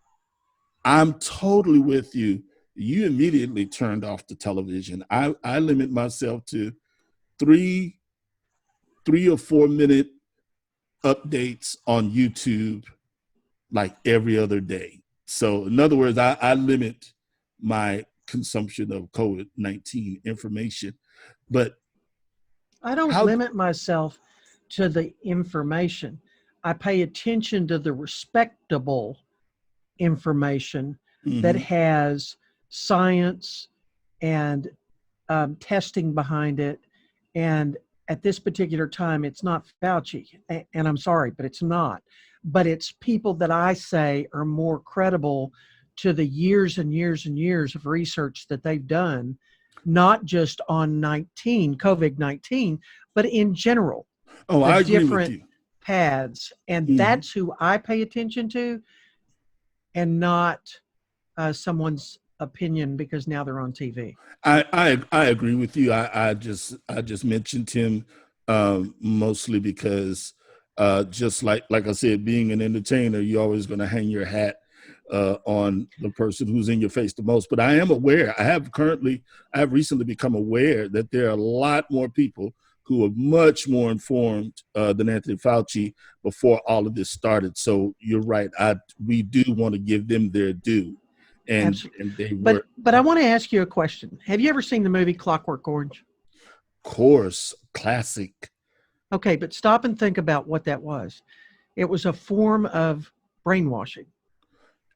I'm totally with you. You immediately turned off the television. I limit myself to three 3 or 4 minute updates on YouTube like every other day. So in other words, I limit my consumption of COVID-19 information. But I don't how? limit myself to the information. I pay attention to the respectable information that Mhm. has science and testing behind it. And at this particular time, it's not Fauci. And I'm sorry, but it's not. But it's people that I say are more credible to the years and years and years of research that they've done, not just on COVID 19, but in general, Oh, the I agree with different you. paths. And Mhm. that's who I pay attention to, and not someone's opinion because now they're on TV. I agree with you. I just mentioned him mostly because just like I said, being an entertainer, you're always going to hang your hat on the person who's in your face the most. But I am aware. I have recently become aware that there are a lot more people who are much more informed than Anthony Fauci before all of this started. So you're right. We do want to give them their due, and Absolutely. they were, But I want to ask you a question. Have you ever seen the movie Clockwork Orange? course, classic. Okay, but stop and think about what that was. It was a form of brainwashing.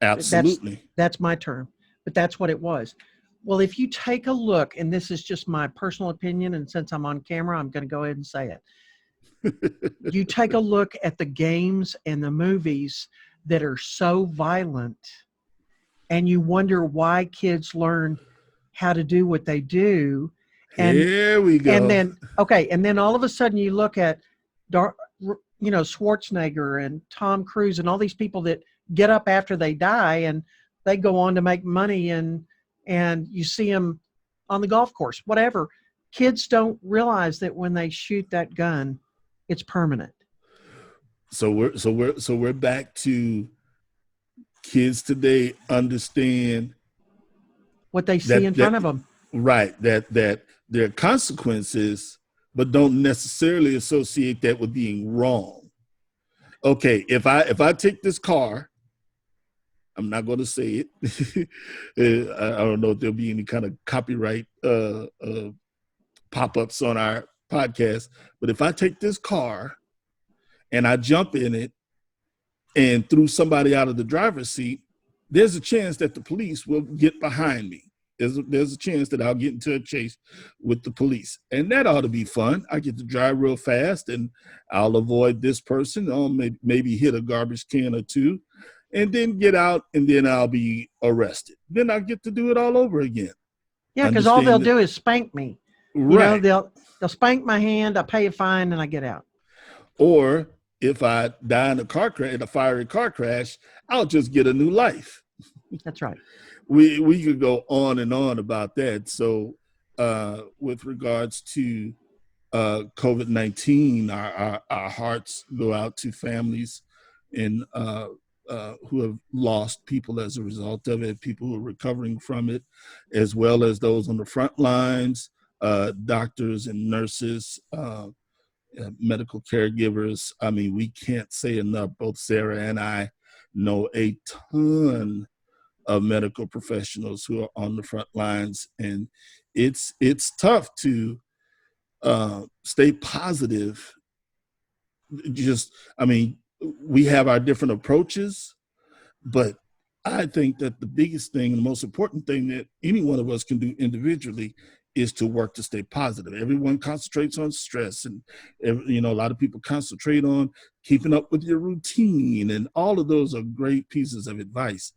That's Absolutely. that's my term, but that's what it was. Well, if you take a look, and this is just my personal opinion, and since I'm on camera, I'm going to go ahead and say it. You take a look at the games and the movies that are so violent, and you wonder why kids learn how to do what they do, and Here we and go. then okay, and then all of a sudden you look at Dar- Schwarzenegger and Tom Cruise and all these people that get up after they die and they go on to make money, and you see them on the golf course, whatever. Kids don't realize that when they shoot that gun, it's permanent. So we're back to kids today understand What they see in that front of them. right, that there are consequences, but don't necessarily associate that with being wrong. Okay, if I take this car, I'm not going to say it. I don't know if there'll be any kind of copyright pop-ups on our podcast, but if I take this car and I jump in it and threw somebody out of the driver's seat, there's a chance that the police will get behind me. There's a chance that I'll get into a chase with the police. And that ought to be fun. I get to drive real fast and I'll avoid this person, or maybe hit a garbage can or two, and then get out, and then I'll be arrested. Then I get to do it all over again. Yeah, because all they'll Understand that? do is spank me. Right. They'll spank my hand. I pay a fine and I get out. Or if I die in a fiery car crash, I'll just get a new life. That's right. We could go on and on about that. So, with regards to COVID-19, our hearts go out to families and who have lost people as a result of it, people who are recovering from it, as well as those on the front lines, doctors and nurses, medical caregivers. I mean, we can't say enough. Both Sarah and I know a ton of medical professionals who are on the front lines, and it's tough to stay positive. Just, I mean, we have our different approaches, but I think that the biggest thing, the most important thing that any one of us can do individually is to work to stay positive. Everyone concentrates on stress, and a lot of people concentrate on keeping up with your routine, and all of those are great pieces of advice.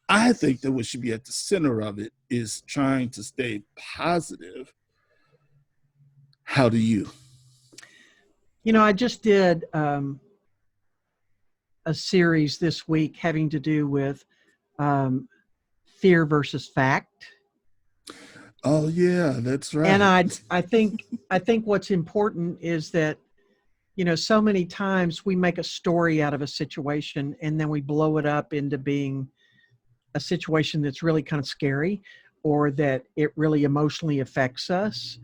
I think that what should be at the center of it is trying to stay positive. How do you? I just did a series this week having to do with um, fear versus fact. Oh yeah, that's And right. I think what's important is that, so many times we make a story out of a situation and then we blow it up into being a situation that's really kind of scary, or that it really emotionally affects us,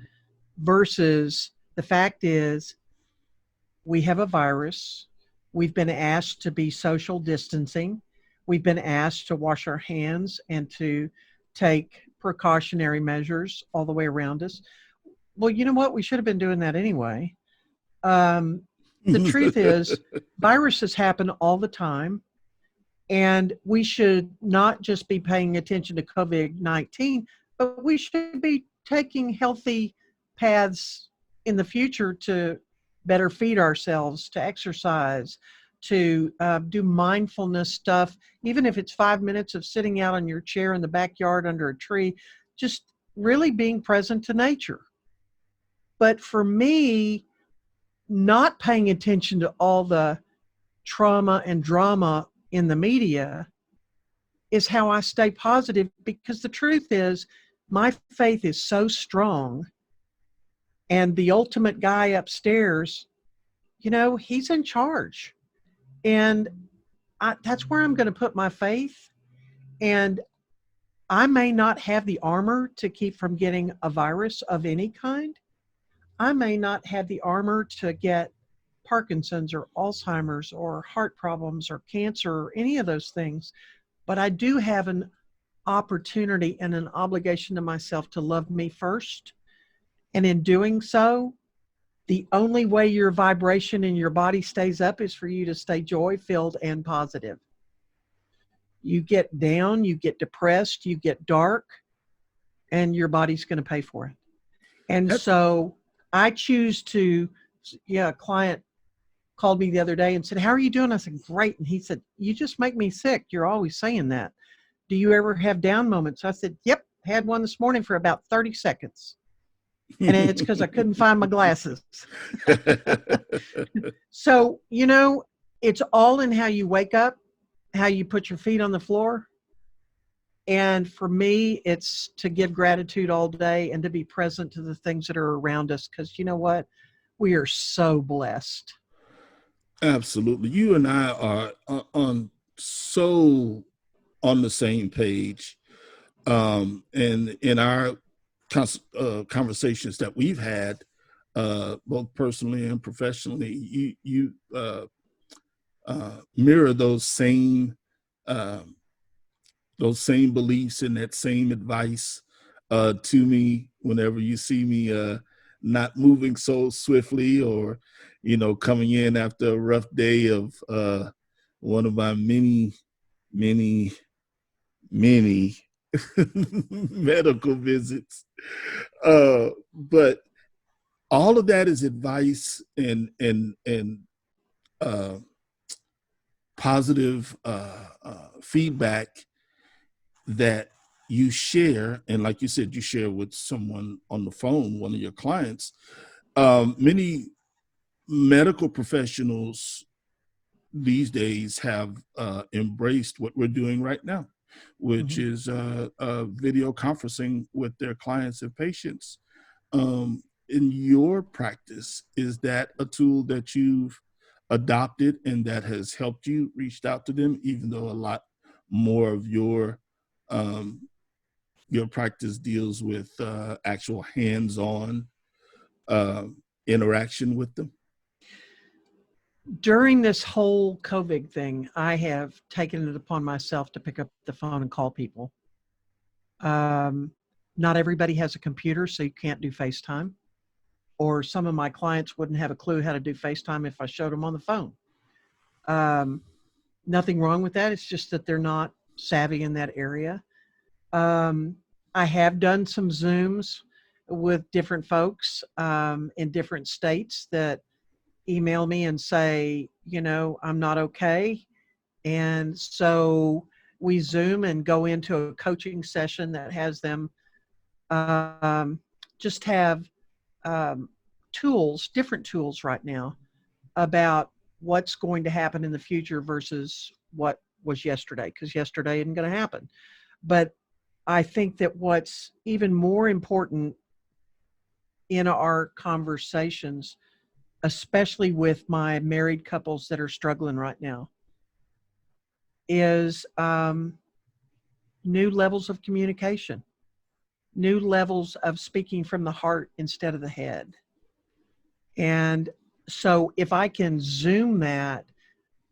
versus the fact is we have a virus. We've been asked to be social distancing. We've been asked to wash our hands and to take precautionary measures all the way around us. Well, you know what? We should have been doing that anyway. Um, the truth is, viruses happen all the time. And we should not just be paying attention to COVID-19, but we should be taking healthy paths in the future to better feed ourselves, to exercise, to do mindfulness stuff, even if it's 5 minutes of sitting out on your chair in the backyard under a tree, just really being present to nature. But for me, not paying attention to all the trauma and drama in the media is how I stay positive, because the truth is my faith is so strong, and the ultimate guy upstairs, he's in charge. And that's where I'm going to put my faith. And I may not have the armor to keep from getting a virus of any kind. I may not have the armor to get Parkinson's or Alzheimer's or heart problems or cancer or any of those things. But I do have an opportunity and an obligation to myself to love me first. And in doing so, the only way your vibration in your body stays up is for you to stay joy filled and positive. You get down, you get depressed, you get dark, and your body's going to pay for it. And That's so I choose to, yeah, a client called me the other day and said, "How are you doing?" I said, "Great." And he said, "You just make me sick. You're always saying that. Do you ever have down moments?" I said, "Yep, had one this morning for about 30 seconds. And it's because I couldn't find my glasses." So, it's all in how you wake up, how you put your feet on the floor. And for me, it's to give gratitude all day and to be present to the things that are around us. Because you know what? We are so blessed. Absolutely. You and I are on so on the same page. And in our conversations that we've had, both personally and professionally, you mirror those same beliefs and that same advice to me whenever you see me not moving so swiftly, or coming in after a rough day of one of my many many medical visits. But all of that is advice and uh, positive feedback that you share, and like you said, you share with someone on the phone, one of your clients. Many medical professionals these days have embraced what we're doing right now, which Mhm. is video conferencing with their clients and patients. In your practice, is that a tool that you've adopted and that has helped you reached out to them, even though a lot more of um, your practice deals with actual hands-on uh, interaction with them? During this whole COVID thing, I have taken it upon myself to pick up the phone and call people. Um, Not everybody has a computer, so you can't do FaceTime. Or some of my clients wouldn't have a clue how to do FaceTime if I showed them on the phone. Um, Nothing wrong with that. It's just that they're not savvy in that area. Um, I have done some Zooms. with different folks in different states that email me and say, I'm not okay. And so we Zoom and go into a coaching session that has them um, just have um, tools, different tools right now about what's going to happen in the future versus what was yesterday, because yesterday isn't going to happen. But I think that what's even more important in our conversations, especially with my married couples that are struggling right now, is new levels of communication, new levels of speaking from the heart instead of the head. And so if I can Zoom that,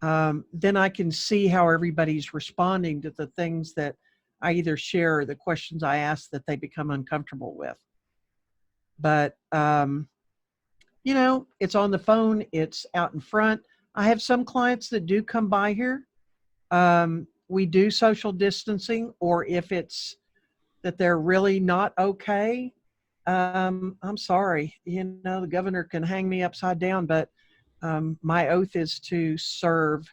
then I can see how everybody's responding to the things that I either share or the questions I ask that they become uncomfortable with. But, it's on the phone, it's out in front. I have some clients that do come by here. We do social distancing, or if it's that they're really not okay, I'm sorry. The governor can hang me upside down, but my oath is to serve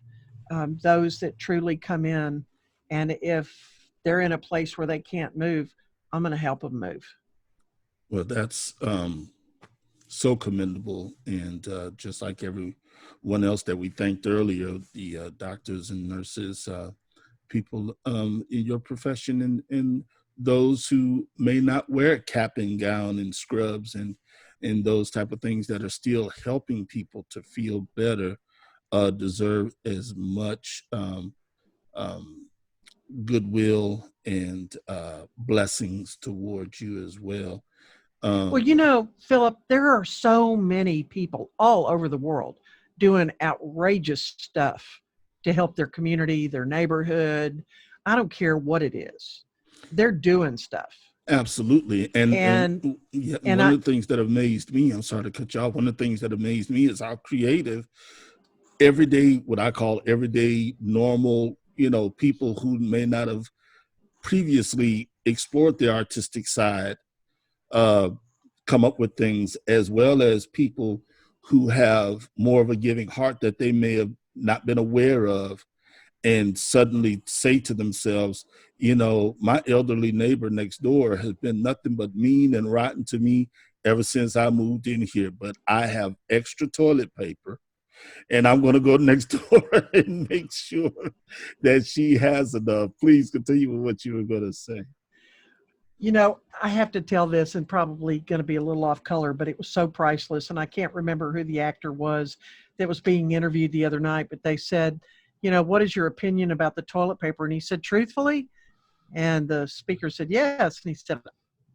those that truly come in. And if they're in a place where they can't move, I'm going to help them move. Well, that's so commendable. And just like everyone else that we thanked earlier, the doctors and nurses, people in your profession, and those who may not wear a cap and gown and scrubs and those type of things that are still helping people to feel better, deserve as much um, goodwill and blessings towards you as well. Well, Um, Philip, there are so many people all over the world doing outrageous stuff to help their community, their neighborhood. I don't care what it is. They're doing stuff. Absolutely. And And yeah, and one I of the things that amazed me, I'm sorry to cut you off, one of the things that amazed me is how creative everyday, what I call everyday normal, people who may not have previously explored their artistic side, uh, come up with things, as well as people who have more of a giving heart that they may have not been aware of, and suddenly say to themselves, my elderly neighbor next door has been nothing but mean and rotten to me ever since I moved in here, but I have extra toilet paper, and I'm going to go next door and make sure that she has enough. Please continue with what you were going to say. I have to tell this, and probably going to be a little off color, but it was so priceless. And I can't remember who the actor was that was being interviewed the other night, but they said, what is your opinion about the toilet paper? And he said, truthfully, and the speaker said, yes. And he said,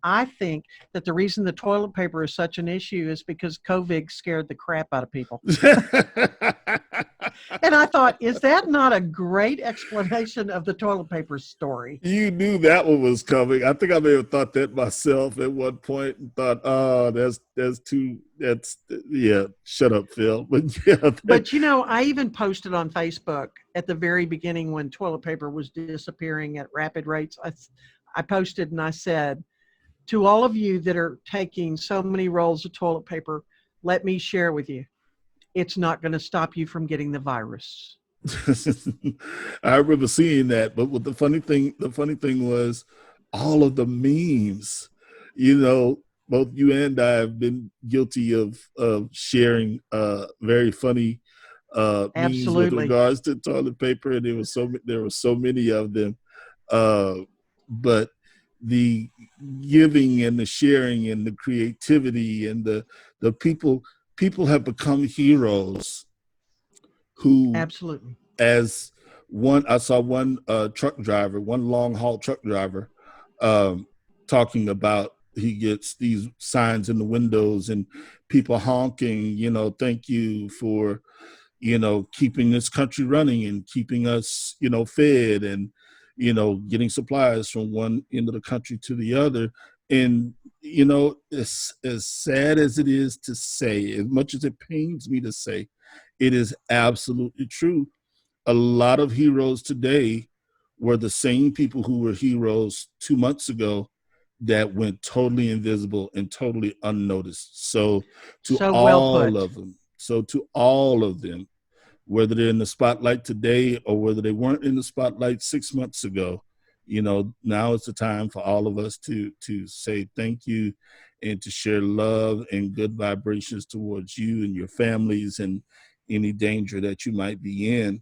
I think that the reason the toilet paper is such an issue is because COVID scared the crap out of people. And I thought, is that not a great explanation of the toilet paper story? You knew that one was coming. I think I may have thought that myself at one point and thought, oh, that's too, yeah, shut up, Phil. But yeah, But I even posted on Facebook at the very beginning when toilet paper was disappearing at rapid rates. I posted and I said, to all of you that are taking so many rolls of toilet paper, let me share with you, it's not going to stop you from getting the virus. I remember seeing that. But what the funny thing was all of the memes, you know, both you and I have been guilty of sharing very funny memes with Absolutely. regards to toilet paper, and there were so many of them. Uh, but the giving and the sharing and the creativity and the people have become heroes who, Absolutely. as one, I saw one truck driver, one long haul truck driver, um, talking about he gets these signs in the windows and people honking, thank you for, keeping this country running and keeping us, fed, and, getting supplies from one end of the country to the other. And, as sad as it is to say, as much as it pains me to say, it is absolutely true. A lot of heroes today were the same people who were heroes 2 months ago that went totally invisible and totally unnoticed. So to So well all put. of them, so to all of them, whether they're in the spotlight today or whether they weren't in the spotlight 6 months ago, now is the time for all of us to say thank you and to share love and good vibrations towards you and your families and any danger that you might be in.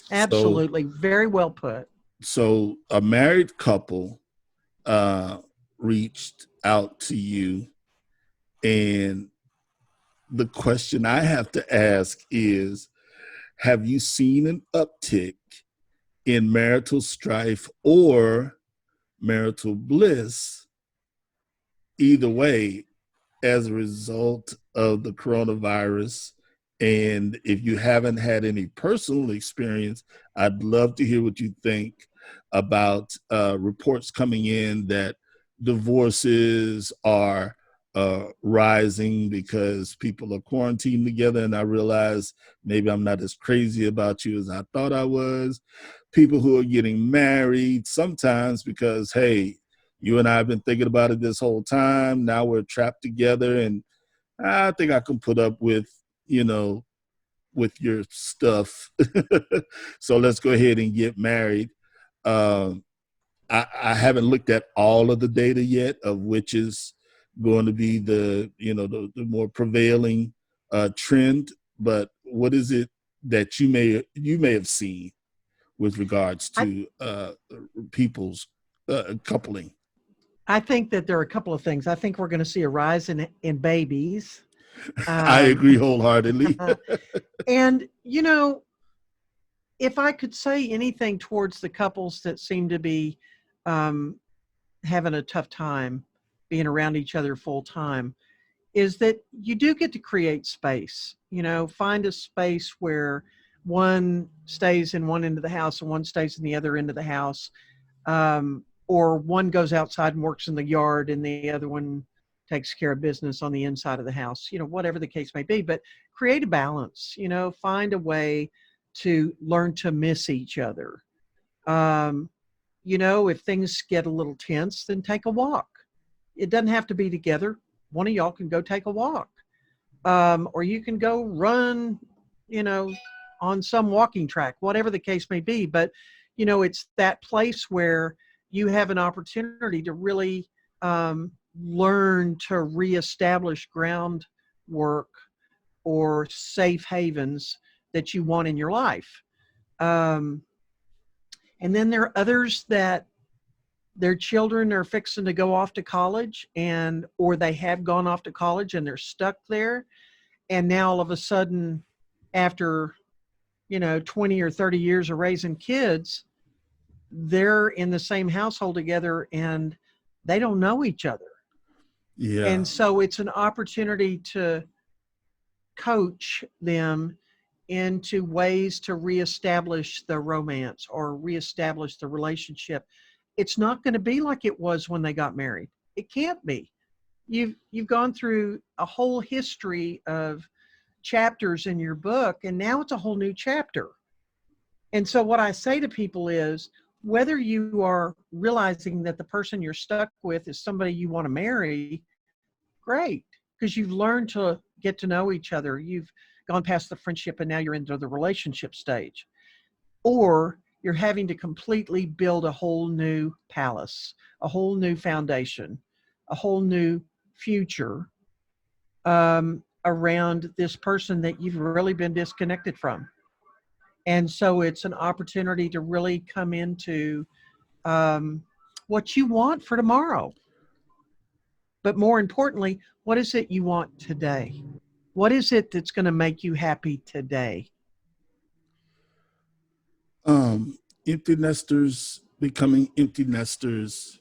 So Absolutely. Very well put. so a married couple uh reached out to you, and the question I have to ask is, have you seen an uptick in marital strife or marital bliss, either way, as a result of the coronavirus? And if you haven't had any personal experience, I'd love to hear what you think about reports coming in that divorces are rising because people are quarantined together. And I realize maybe I'm not as crazy about you as I thought I was. People who are getting married sometimes because, hey, you and I have been thinking about it this whole time. Now we're trapped together, and I think I can put up you know, with your stuff. So let's go ahead and get married. Um, I haven't looked at all of the data yet of which is going to be the more prevailing trend. But what is it that you may have seen with regards I, to people's coupling? I think that there are a couple of things. I think we're going to see a rise in babies. I Um, agree wholeheartedly. and, if I could say anything towards the couples that seem to be um, having a tough time being around each other full time, is that you do get to create space. Find a space where one stays in one end of the house and one stays in the other end of the house, or one goes outside and works in the yard and the other one takes care of business on the inside of the house, whatever the case may be. But create a balance, find a way to learn to miss each other. um, if things get a little tense, then take a walk. It doesn't have to be together. One of y'all can go take a walk, or you can go run, you know, on some walking track, whatever the case may be. But, it's that place where you have an opportunity to really learn to reestablish groundwork or safe havens that you want in your life. Um, and then there are others that their children are fixing to go off to college, and or they have gone off to college and they're stuck there. And now all of a sudden, after 20 or 30 years of raising kids, they're in the same household together and they don't know each other. Yeah, And so it's an opportunity to coach them into ways to reestablish the romance or reestablish the relationship. It's not going to be like it was when they got married. It can't be. You've gone through a whole history of chapters in your book, and now it's a whole new chapter. And so what I say to people is, whether you are realizing that the person you're stuck with is somebody you want to marry, great, because you've learned to get to know each other. You've gone past the friendship and now you're into the relationship stage. Or you're having to completely build a whole new palace, a whole new foundation, a whole new future around this person that you've really been disconnected from. And so it's an opportunity to really come into um, what you want for tomorrow. But more importantly, what is it you want today? What is it that's going to make you happy today? um, empty nesters becoming empty nesters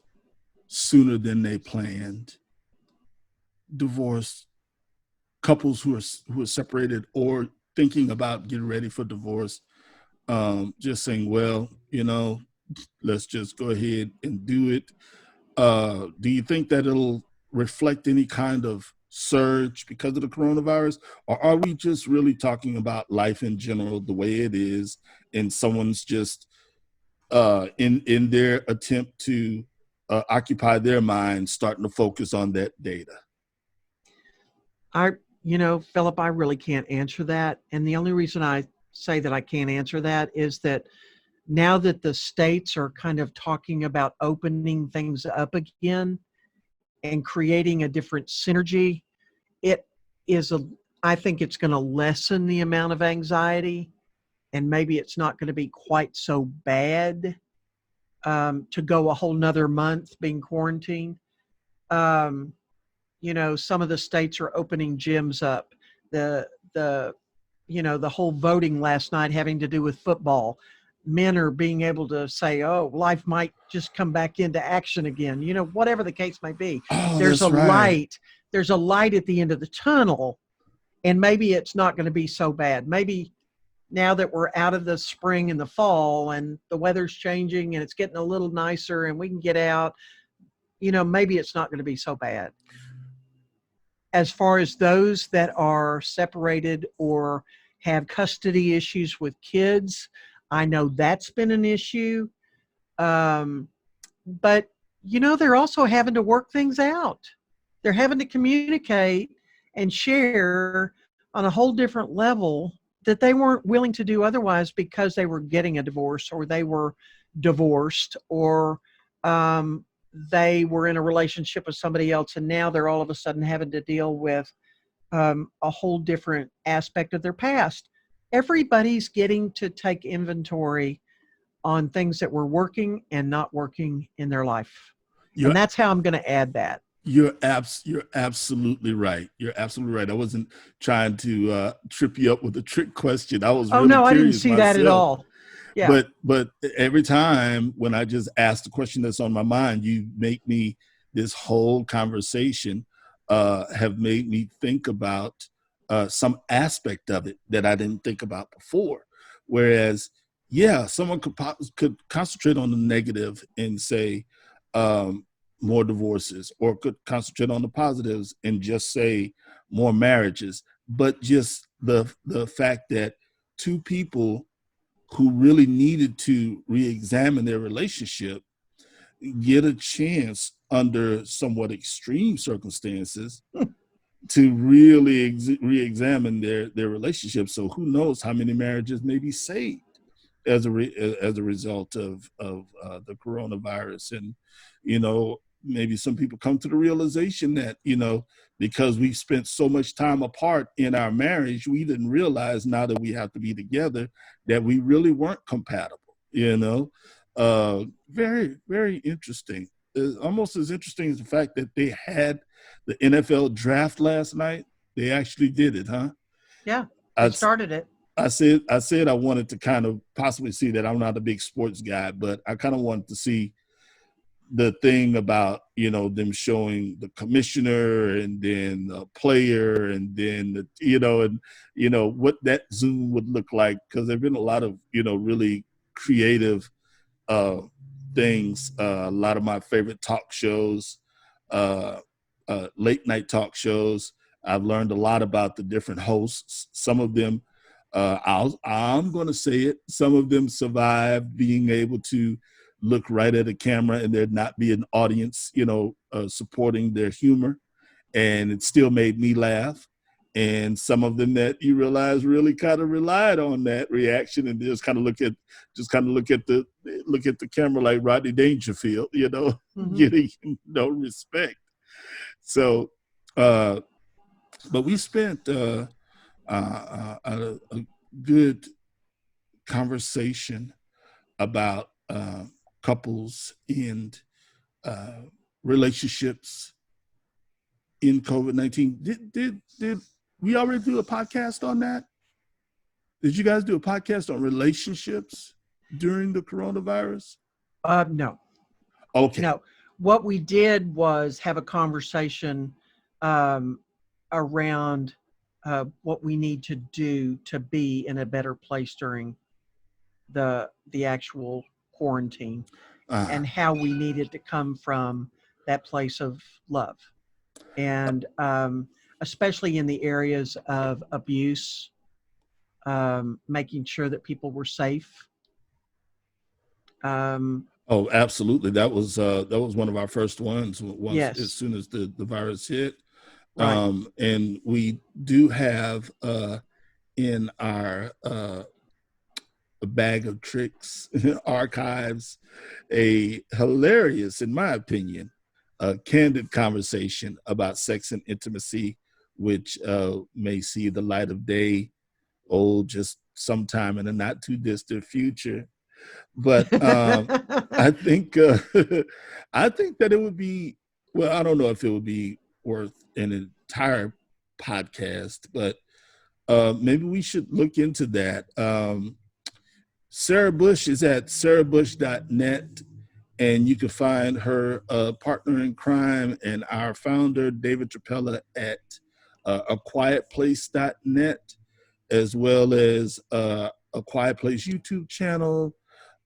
sooner than they planned. Divorce couples who are separated or thinking about getting ready for divorce, just saying, well, let's just go ahead and do it. Do you think that it'll reflect any kind of surge because of the coronavirus, or are we just really talking about life in general the way it is, and someone's just in their attempt to occupy their minds, starting to focus on that data? Philip, I really can't answer that. And the only reason I say that I can't answer that is that now that the states are kind of talking about opening things up again and creating a different synergy, it is I think it's going to lessen the amount of anxiety, and maybe it's not going to be quite so bad to go a whole nother month being quarantined. Um, some of the states are opening gyms up. The the whole voting last night having to do with football. Men are being able to say, "Oh, life might just come back into action again." Whatever the case may be, Oh, there's a that's right. light. There's a light at the end of the tunnel, and maybe it's not going to be so bad. Maybe now that we're out of the spring and the fall, and the weather's changing, and it's getting a little nicer, and we can get out. Maybe it's not going to be so bad. As far as those that are separated or have custody issues with kids, I know that's been an issue. Um, but, they're also having to work things out. They're having to communicate and share on a whole different level that they weren't willing to do otherwise because they were getting a divorce or they were divorced or they were in a relationship with somebody else, and now they're all of a sudden having to deal with a whole different aspect of their past. Everybody's getting to take inventory on things that were working and not working in their life. You're And that's how I'm going to add that. you're absolutely right. You're absolutely right. I wasn't trying to trip you up with a trick question. I was Oh, really no, I didn't curious see that at myself. all. Yeah. But every time when I just ask the question that's on my mind, you make me, this whole conversation have made me think about some aspect of it that I didn't think about before. Whereas, yeah, someone could concentrate on the negative and say more divorces, or could concentrate on the positives and just say more marriages. But just the fact that two people who really needed to re-examine their relationship get a chance under somewhat extreme circumstances to really re-examine their relationship. So who knows how many marriages may be saved as a result of the coronavirus. And maybe some people come to the realization that because we spent so much time apart in our marriage, we didn't realize, now that we have to be together, that we really weren't compatible. Very, very interesting. Almost as interesting as the fact that they had the NFL draft last night. They actually did it, huh? Yeah. They I, started it. I said I wanted to kind of possibly see that. I'm not a big sports guy, but I kind of wanted to see the thing about them showing the commissioner and then the player and then what that Zoom would look like, because there've been a lot of really creative uh, things. A lot of my favorite talk shows, uh, late night talk shows. I've learned a lot about the different hosts. Some of them, I'm going to say it, some of them survive being able to look right at a camera and there not be an audience, supporting their humor. And it still made me laugh. And some of them that you realize really kind of relied on that reaction and just kind of look at the camera like Rodney Dangerfield, Mm-hmm. getting no respect. So, but we spent a good conversation about couples and uh, relationships in COVID-19. Did we already do a podcast on that? Did you guys do a podcast on relationships during the coronavirus? No. Okay. No. What we did was have a conversation um, around what we need to do to be in a better place during the actual quarantine, Uh, and how we needed to come from that place of love, and especially in the areas of abuse, making sure that people were safe. Um, Oh, absolutely. That was one of our first ones once as Yes, soon as the virus hit. right. And we do have in our bag of tricks archives a hilarious, in my opinion, candid conversation about sex and intimacy, which may see the light of day, just sometime in the not too distant future. But I think I think that it would be, well, I don't know if it would be worth an entire podcast, but maybe we should look into that. Sarah Bush is at sarahbush.net, and you can find her partner in crime and our founder, David Trapella, at aquietplace.net, as well as A Quiet Place YouTube channel.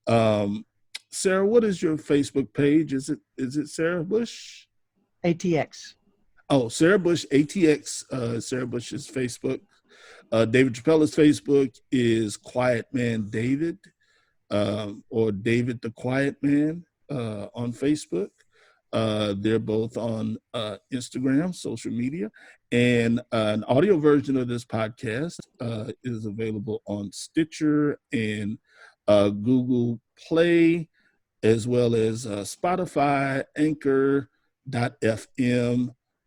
Um, Sarah, what is your Facebook page? Is it Sarah Bush? ATX. Oh, Sarah Bush ATX. Sarah Bush's Facebook. David Trapella's Facebook is Quiet Man David, or David the Quiet Man on Facebook. They're both on Instagram, social media, and an audio version of this podcast is available on Stitcher and Google Play, as well as Spotify, Anchor.fm,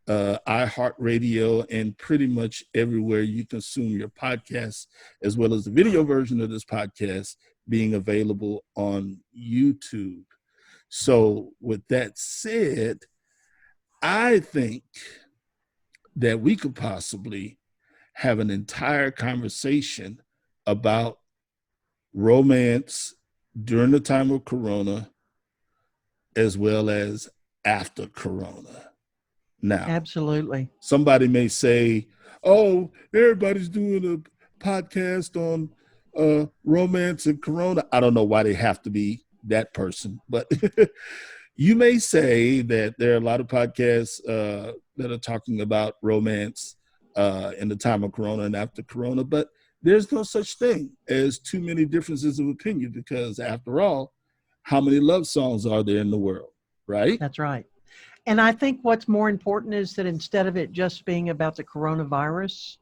iHeartRadio, and pretty much everywhere you consume your podcasts, as well as the video version of this podcast being available on YouTube. So, with that said, I think that we could possibly have an entire conversation about romance during the time of Corona, as well as after Corona. Now, Absolutely. somebody may say, "Oh, everybody's doing a podcast on romance and Corona." I don't know why they have to be that person, but you may say that there are a lot of podcasts that are talking about romance in the time of Corona and after Corona, but there's no such thing as too many differences of opinion, because, after all, how many love songs are there in the world, right? That's right. And I think what's more important is that instead of it just being about the coronavirus,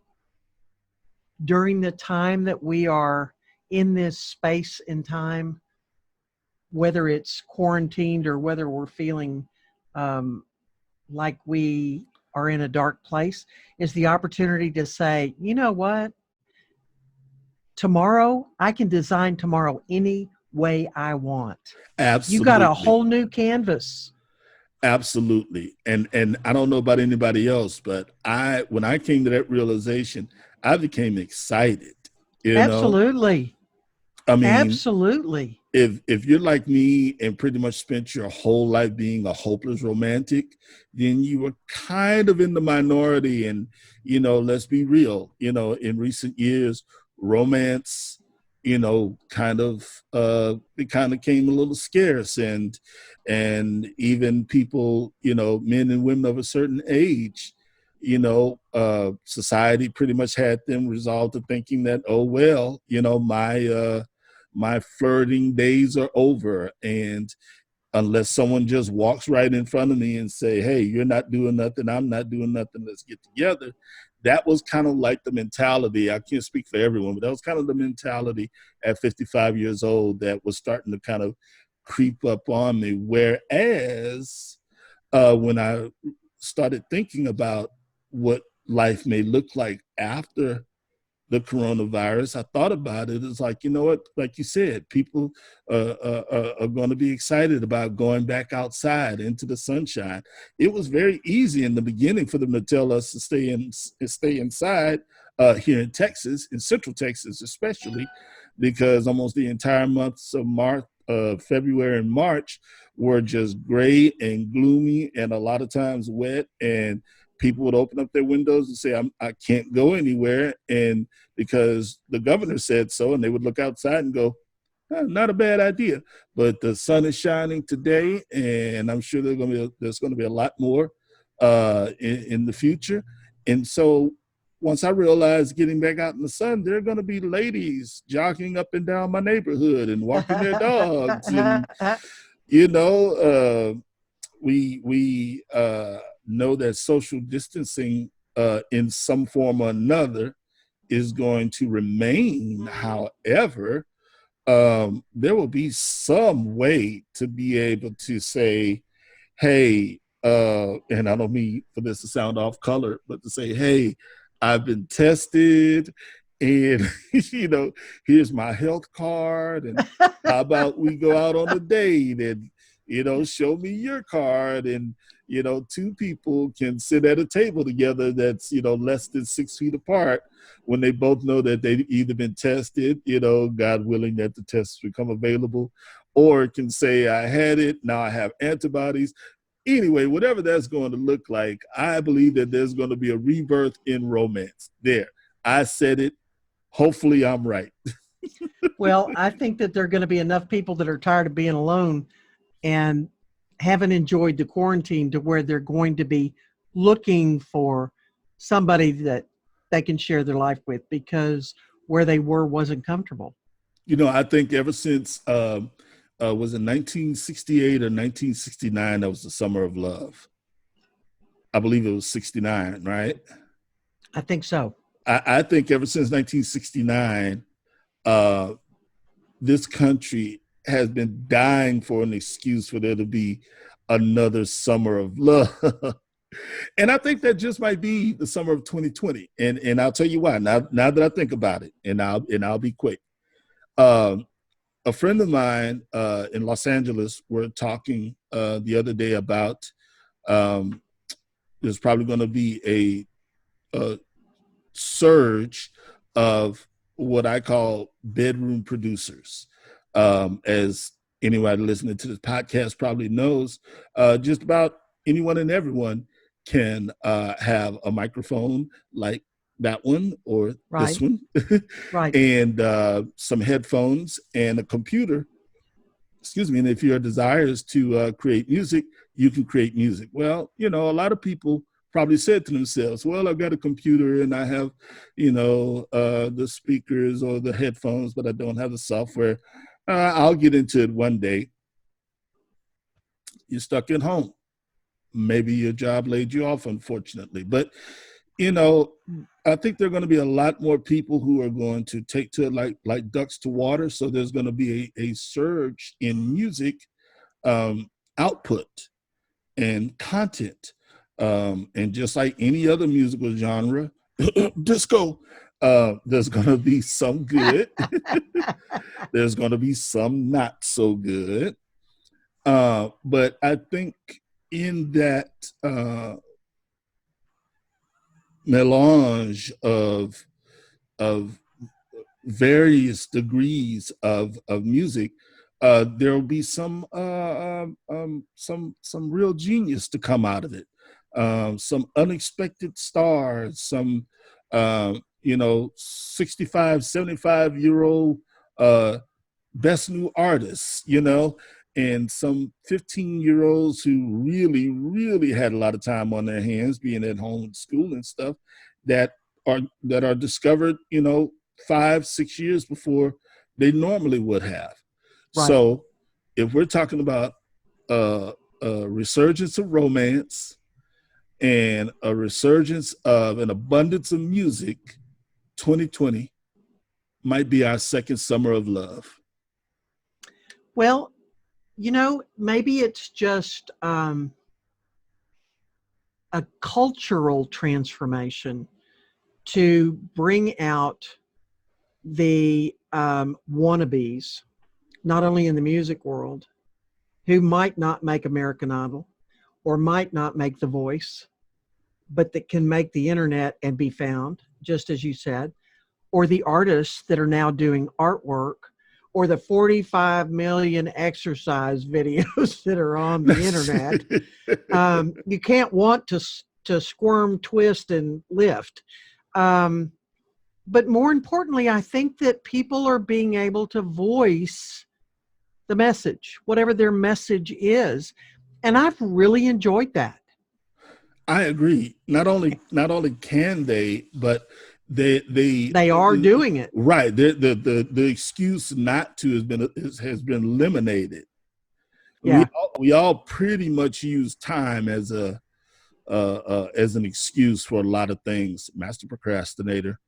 during the time that we are in this space and time, whether it's quarantined or whether we're feeling um, like we are in a dark place, is the opportunity to say, you know what? Tomorrow, I can design tomorrow any way I want. You got a Absolutely. whole new canvas. Absolutely. And I don't know about anybody else, but when I came to that realization, I became excited, you know? Absolutely. I mean, Absolutely. if you're like me and pretty much spent your whole life being a hopeless romantic, then you were kind of in the minority. And let's be real. In recent years, romance, it kind of came a little scarce, and even people, men and women of a certain age. Society pretty much had them resolved to thinking that, oh well, my flirting days are over, and unless someone just walks right in front of me and say, hey, you're not doing nothing, I'm not doing nothing, let's get together. That was kind of like the mentality. I can't speak for everyone, but that was kind of the mentality at 55 years old that was starting to kind of creep up on me. Whereas when I started thinking about what life may look like after the coronavirus, I thought about it. It's like, you know what, like you said, people are going to be excited about going back outside into the sunshine. It was very easy in the beginning for them to tell us to stay inside here in Texas, in Central Texas especially, because almost the entire months of March, February and March were just gray and gloomy, and a lot of times wet, and people would open up their windows and say, I can't go anywhere, and because the governor said so, and they would look outside and go, not a bad idea. But the sun is shining today, and I'm sure there's going to be a lot more in the future. And so once I realized, getting back out in the sun, there are going to be ladies jogging up and down my neighborhood and walking their dogs, and You know, we know that social distancing in some form or another is going to remain. However, there will be some way to be able to say, hey, and I don't mean for this to sound off color, but to say, hey, I've been tested and, you know, here's my health card. And how about we go out on a date and, you know, show me your card. And, you know, two people can sit at a table together that's, you know, less than 6 feet apart when they both know that they've either been tested, you know, God willing that the tests become available, or can say, I had it, now I have antibodies. Anyway, whatever that's going to look like, I believe that there's going to be a rebirth in romance. There, I said it. Hopefully, I'm right. Well, I think that there are going to be enough people that are tired of being alone and haven't enjoyed the quarantine to where they're going to be looking for somebody that they can share their life with, because where they were wasn't comfortable. You know, I think ever since was it 1968 or 1969? That was the summer of love. I believe it was 69, right? I think so. I think ever since 1969, uh, this country has been dying for an excuse for there to be another summer of love. And I think that just might be the summer of 2020. And I'll tell you why. Now that I think about it, and I'll be quick. Um, a friend of mine in Los Angeles were talking the other day about um, there's probably going to be a surge of what I call bedroom producers. As anybody listening to this podcast probably knows, just about anyone and everyone can have a microphone like that one or Right. this one, Right. and some headphones and a computer. Excuse me. And if your desire is to create music, you can create music. Well, you know, a lot of people probably said to themselves, well, I've got a computer and I have, you know, the speakers or the headphones, but I don't have the software. I'll get into it one day. You're stuck at home. Maybe your job laid you off, unfortunately. But, you know, I think there are going to be a lot more people who are going to take to it like ducks to water. So there's going to be a surge in music output and content. And just like any other musical genre, disco, there's going to be some good, there's going to be some not so good. But I think in that melange of various degrees of music, there will be some real genius to come out of it. Some unexpected stars, some you know, 65, 75-year old best new artists, you know, and some 15-year-olds who really, really had a lot of time on their hands being at home in school and stuff that are discovered, you know, 5, 6 years before they normally would have. Right. So if we're talking about a resurgence of romance and a resurgence of an abundance of music, 2020 might be our second summer of love. Well, maybe it's just a cultural transformation to bring out the wannabes, not only in the music world, who might not make American Idol or might not make The Voice, but that can make the internet and be found, just as you said, or the artists that are now doing artwork, or the 45 million exercise videos that are on the internet. You can't want to squirm, twist, and lift. But more importantly, I think that people are being able to voice the message, whatever their message is. And I've really enjoyed that. I agree. Not only can they, but they They are doing it. right. The excuse not to has been eliminated. Yeah. We all pretty much use time as an excuse for a lot of things. Master procrastinator.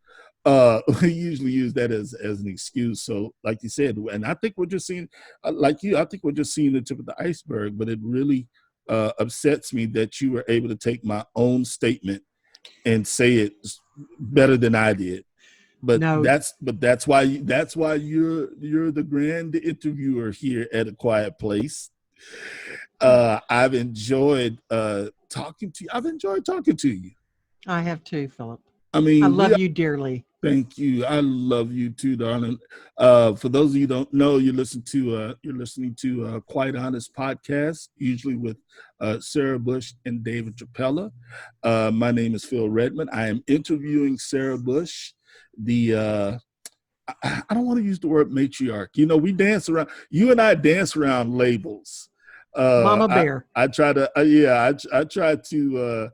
We usually use that as an excuse. So, like you said, and I think we're just seeing, like you, I think we're just seeing the tip of the iceberg. But it really upsets me that you were able to take my own statement and say it better than I did. No, That's why you're the grand interviewer here at A Quiet Place. I've enjoyed talking to you. I've enjoyed talking to you. I have too, Philip. I I mean, we love you dearly. thank you. I love you too, darling. For those of you who don't know, you're listening to Quite Honest podcast, usually with Sarah Bush and David Trapella. My name is Phil Redmond. I am interviewing Sarah Bush, the I don't want to use the word matriarch. You know, we dance around. You and I dance around labels. Uh, Mama I Bear. I try to yeah I try to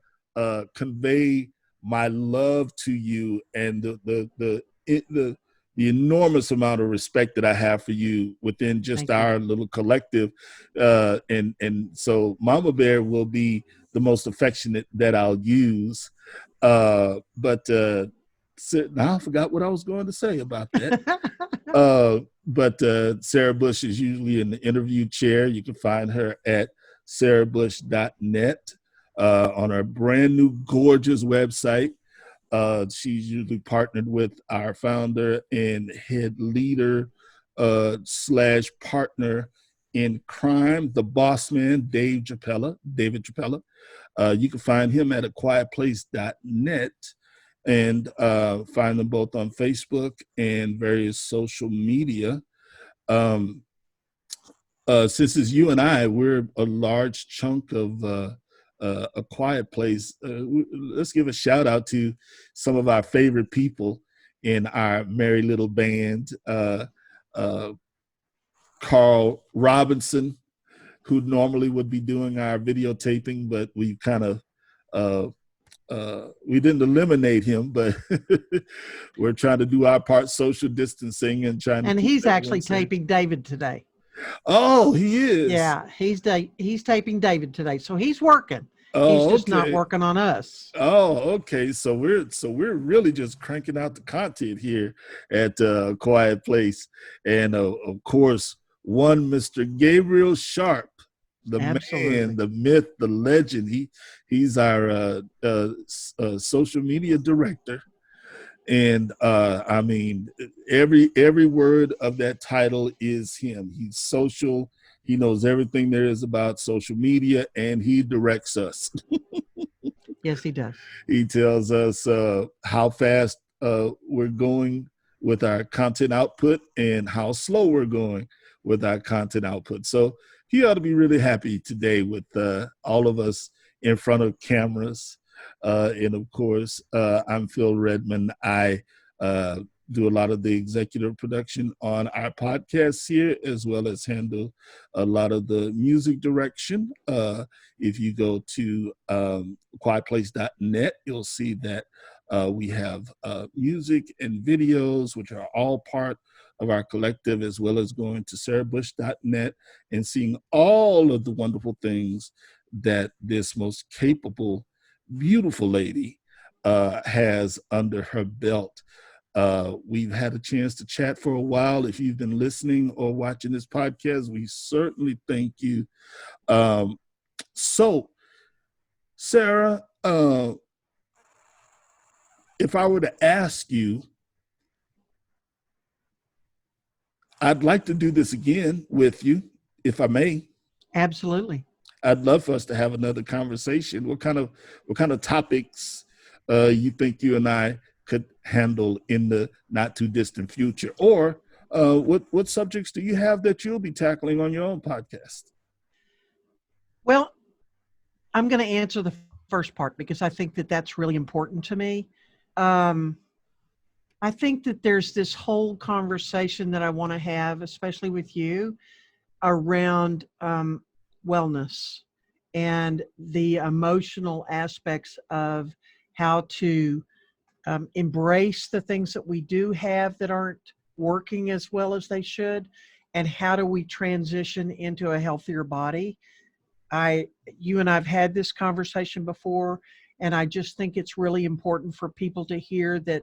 convey my love to you and the enormous amount of respect that I have for you within just Thank you. our little collective. And so Mama Bear will be the most affectionate that I'll use. But now I forgot what I was going to say about that. But Sarah Bush is usually in the interview chair. You can find her at sarahbush.net on our brand new gorgeous website. She's usually partnered with our founder and head leader slash partner in crime, the boss man, David Trapella. You can find him at aquietplace.net and find them both on Facebook and various social media. Um, since it's you and I, we're a large chunk of A Quiet Place. Let's give a shout out to some of our favorite people in our merry little band. Uh, Carl Robinson, who normally would be doing our videotaping, but we kind of we didn't eliminate him, but we're trying to do our part social distancing and trying to And keep he's everyone actually safe. taping David today. Oh, he is. Yeah, he's taping David today. So he's working. He's Oh, just not okay. working on us. Oh, okay. So we're really just cranking out the content here at Quiet Place, and of course, one Mr. Gabriel Sharp, the man, Absolutely. the myth, the legend. He's our social media director, and I mean, every word of that title is him. He's social. He knows everything there is about social media, and he directs us. Yes, he does. He tells us how fast we're going with our content output and how slow we're going with our content output. So he ought to be really happy today with all of us in front of cameras. And of course, I'm Phil Redmond. I do a lot of the executive production on our podcasts here, as well as handle a lot of the music direction. If you go to quietplace.net, you'll see that we have music and videos, which are all part of our collective, as well as going to sarahbush.net and seeing all of the wonderful things that this most capable, beautiful lady has under her belt. We've had a chance to chat for a while. If you've been listening or watching this podcast, we certainly thank you. So, Sarah, if I were to ask you, I'd like to do this again with you, if I may. Absolutely. I'd love for us to have another conversation. What kind of topics you think you and I could handle in the not too distant future, or what subjects do you have that you'll be tackling on your own podcast? Well, I'm going to answer the first part because I think that that's really important to me. Um, I think that there's this whole conversation that I want to have, especially with you, around wellness and the emotional aspects of how to embrace the things that we do have that aren't working as well as they should, and how do we transition into a healthier body. I You and I've had this conversation before, and I just think it's really important for people to hear that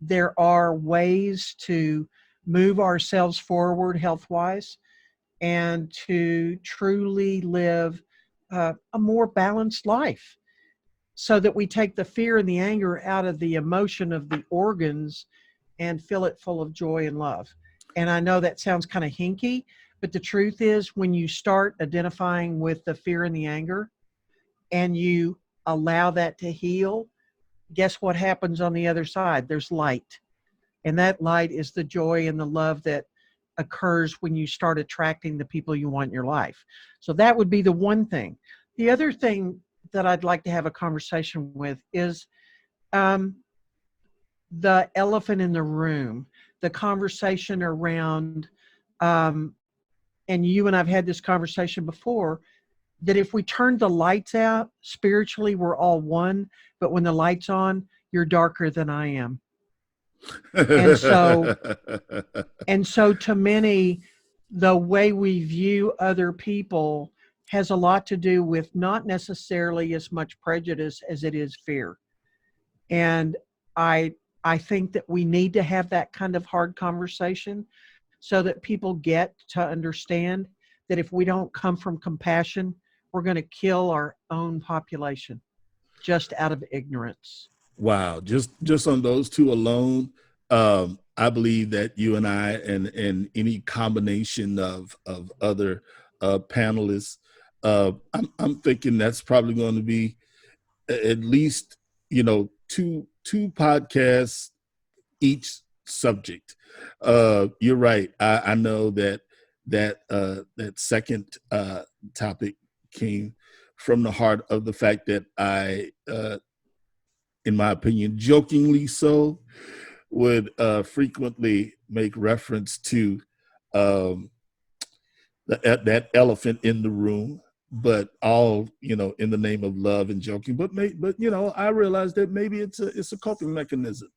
there are ways to move ourselves forward health wise and to truly live a more balanced life, so that we take the fear and the anger out of the emotion of the organs and fill it full of joy and love. And I know that sounds kind of hinky, but the truth is, when you start identifying with the fear and the anger and you allow that to heal, guess what happens on the other side? There's light. And that light is the joy and the love that occurs when you start attracting the people you want in your life. So that would be the one thing. The other thing that I'd like to have a conversation with is um, the elephant in the room, the conversation around, um, and you and I've had this conversation before, that if we turn the lights out, spiritually, we're all one. But when the light's on, you're darker than I am. And so, and so to many, the way we view other people has a lot to do with not necessarily as much prejudice as it is fear. And I I think that we need to have that kind of hard conversation so that people get to understand that if we don't come from compassion, we're going to kill our own population just out of ignorance. Wow, just on those two alone, I believe that you and I and any combination of other panelists, I'm thinking that's probably going to be at least, two podcasts each subject. You're right. I know that second topic came from the heart of the fact that I, in my opinion, jokingly so, would frequently make reference to um, that elephant in the room, but all in the name of love and joking. But I realized that maybe it's a coping mechanism,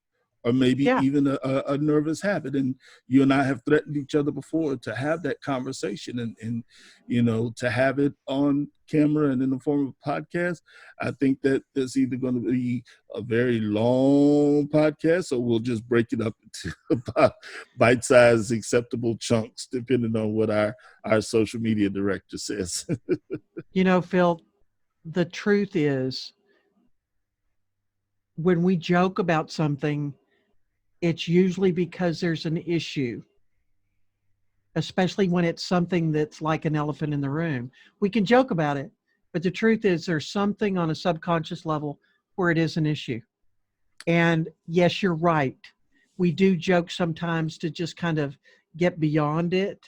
or maybe Yeah. even a nervous habit. And you and I have threatened each other before to have that conversation, and to have it on camera and in the form of a podcast. I think that it's either going to be a very long podcast, or we'll just break it up into bite-sized acceptable chunks, depending on what our social media director says. Phil, the truth is, when we joke about something, it's usually because there's an issue, especially when it's something that's like an elephant in the room. We can joke about it, but the truth is, there's something on a subconscious level where it is an issue. And yes, you're right. We do joke sometimes to just kind of get beyond it,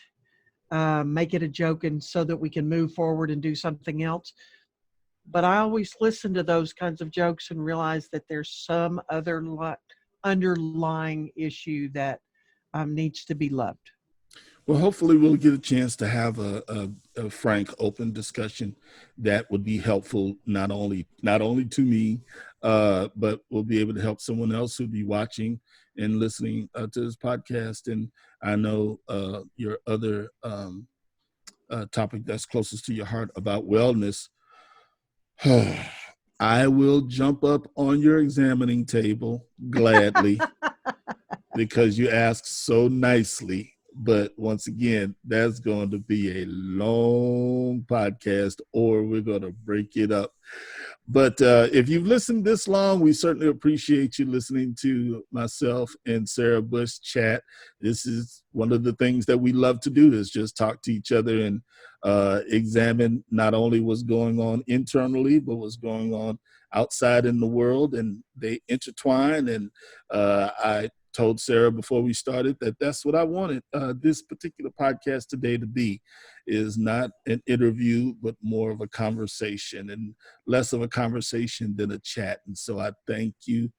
make it a joke, and so that we can move forward and do something else. But I always listen to those kinds of jokes and realize that there's some other underlying issue that needs to be loved. Well, hopefully we'll get a chance to have a frank, open discussion that would be helpful not only to me, but will be able to help someone else who'll be watching and listening to this podcast. And I know your other topic that's closest to your heart about wellness. I will jump up on your examining table gladly because you asked so nicely. But once again, that's going to be a long podcast, or we're going to break it up. But if you've listened this long, we certainly appreciate you listening to myself and Sarah Bush chat. This is one of the things that we love to do, is just talk to each other and examine not only what's going on internally, but what's going on outside in the world, and they intertwine. And I told Sarah before we started that that's what I wanted this particular podcast today to be, is not an interview, but more of a conversation, and less of a conversation than a chat. And so I thank you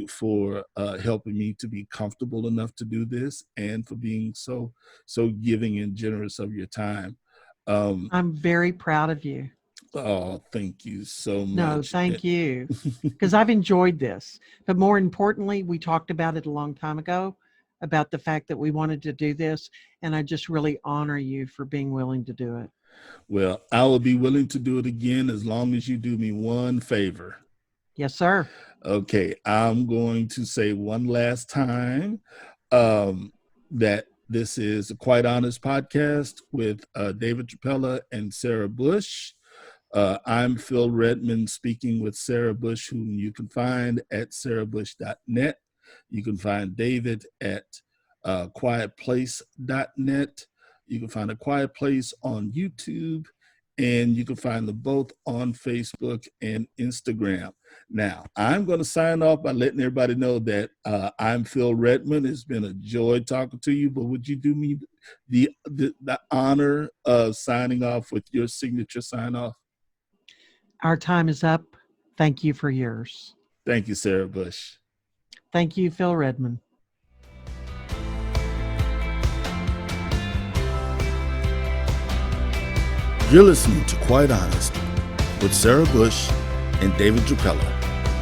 for helping me to be comfortable enough to do this, and for being so giving and generous of your time. Um, I'm very proud of you. oh, thank you so No, much. thank you. Because I've enjoyed this. But more importantly, we talked about it a long time ago. about the fact that we wanted to do this. And I just really honor you for being willing to do it. Well, I will be willing to do it again as long as you do me one favor. Yes, sir. Okay, I'm going to say one last time that this is a Quite Honest podcast with David Trapella and Sarah Bush. I'm Phil Redmond speaking with Sarah Bush, whom you can find at sarahbush.net. You can find David at quietplace.net. You can find A Quiet Place on YouTube, and you can find them both on Facebook and Instagram. Now, I'm going to sign off by letting everybody know that I'm Phil Redmond. It's been a joy talking to you, but would you do me the honor of signing off with your signature sign off? Our time is up. Thank you for yours. Thank you, Sarah Bush. Thank you, Phil Redmond. You're listening to Quite Honest with Sarah Bush and David Trapella.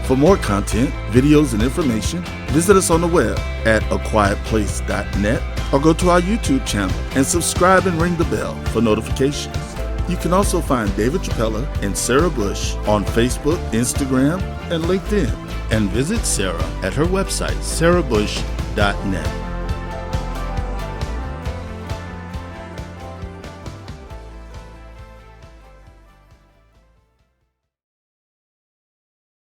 For more content, videos, and information, visit us on the web at aquietplace.net or go to our YouTube channel and subscribe and ring the bell for notifications. You can also find David Trapella and Sarah Bush on Facebook, Instagram, and LinkedIn, and visit Sarah at her website, sarahbush.net.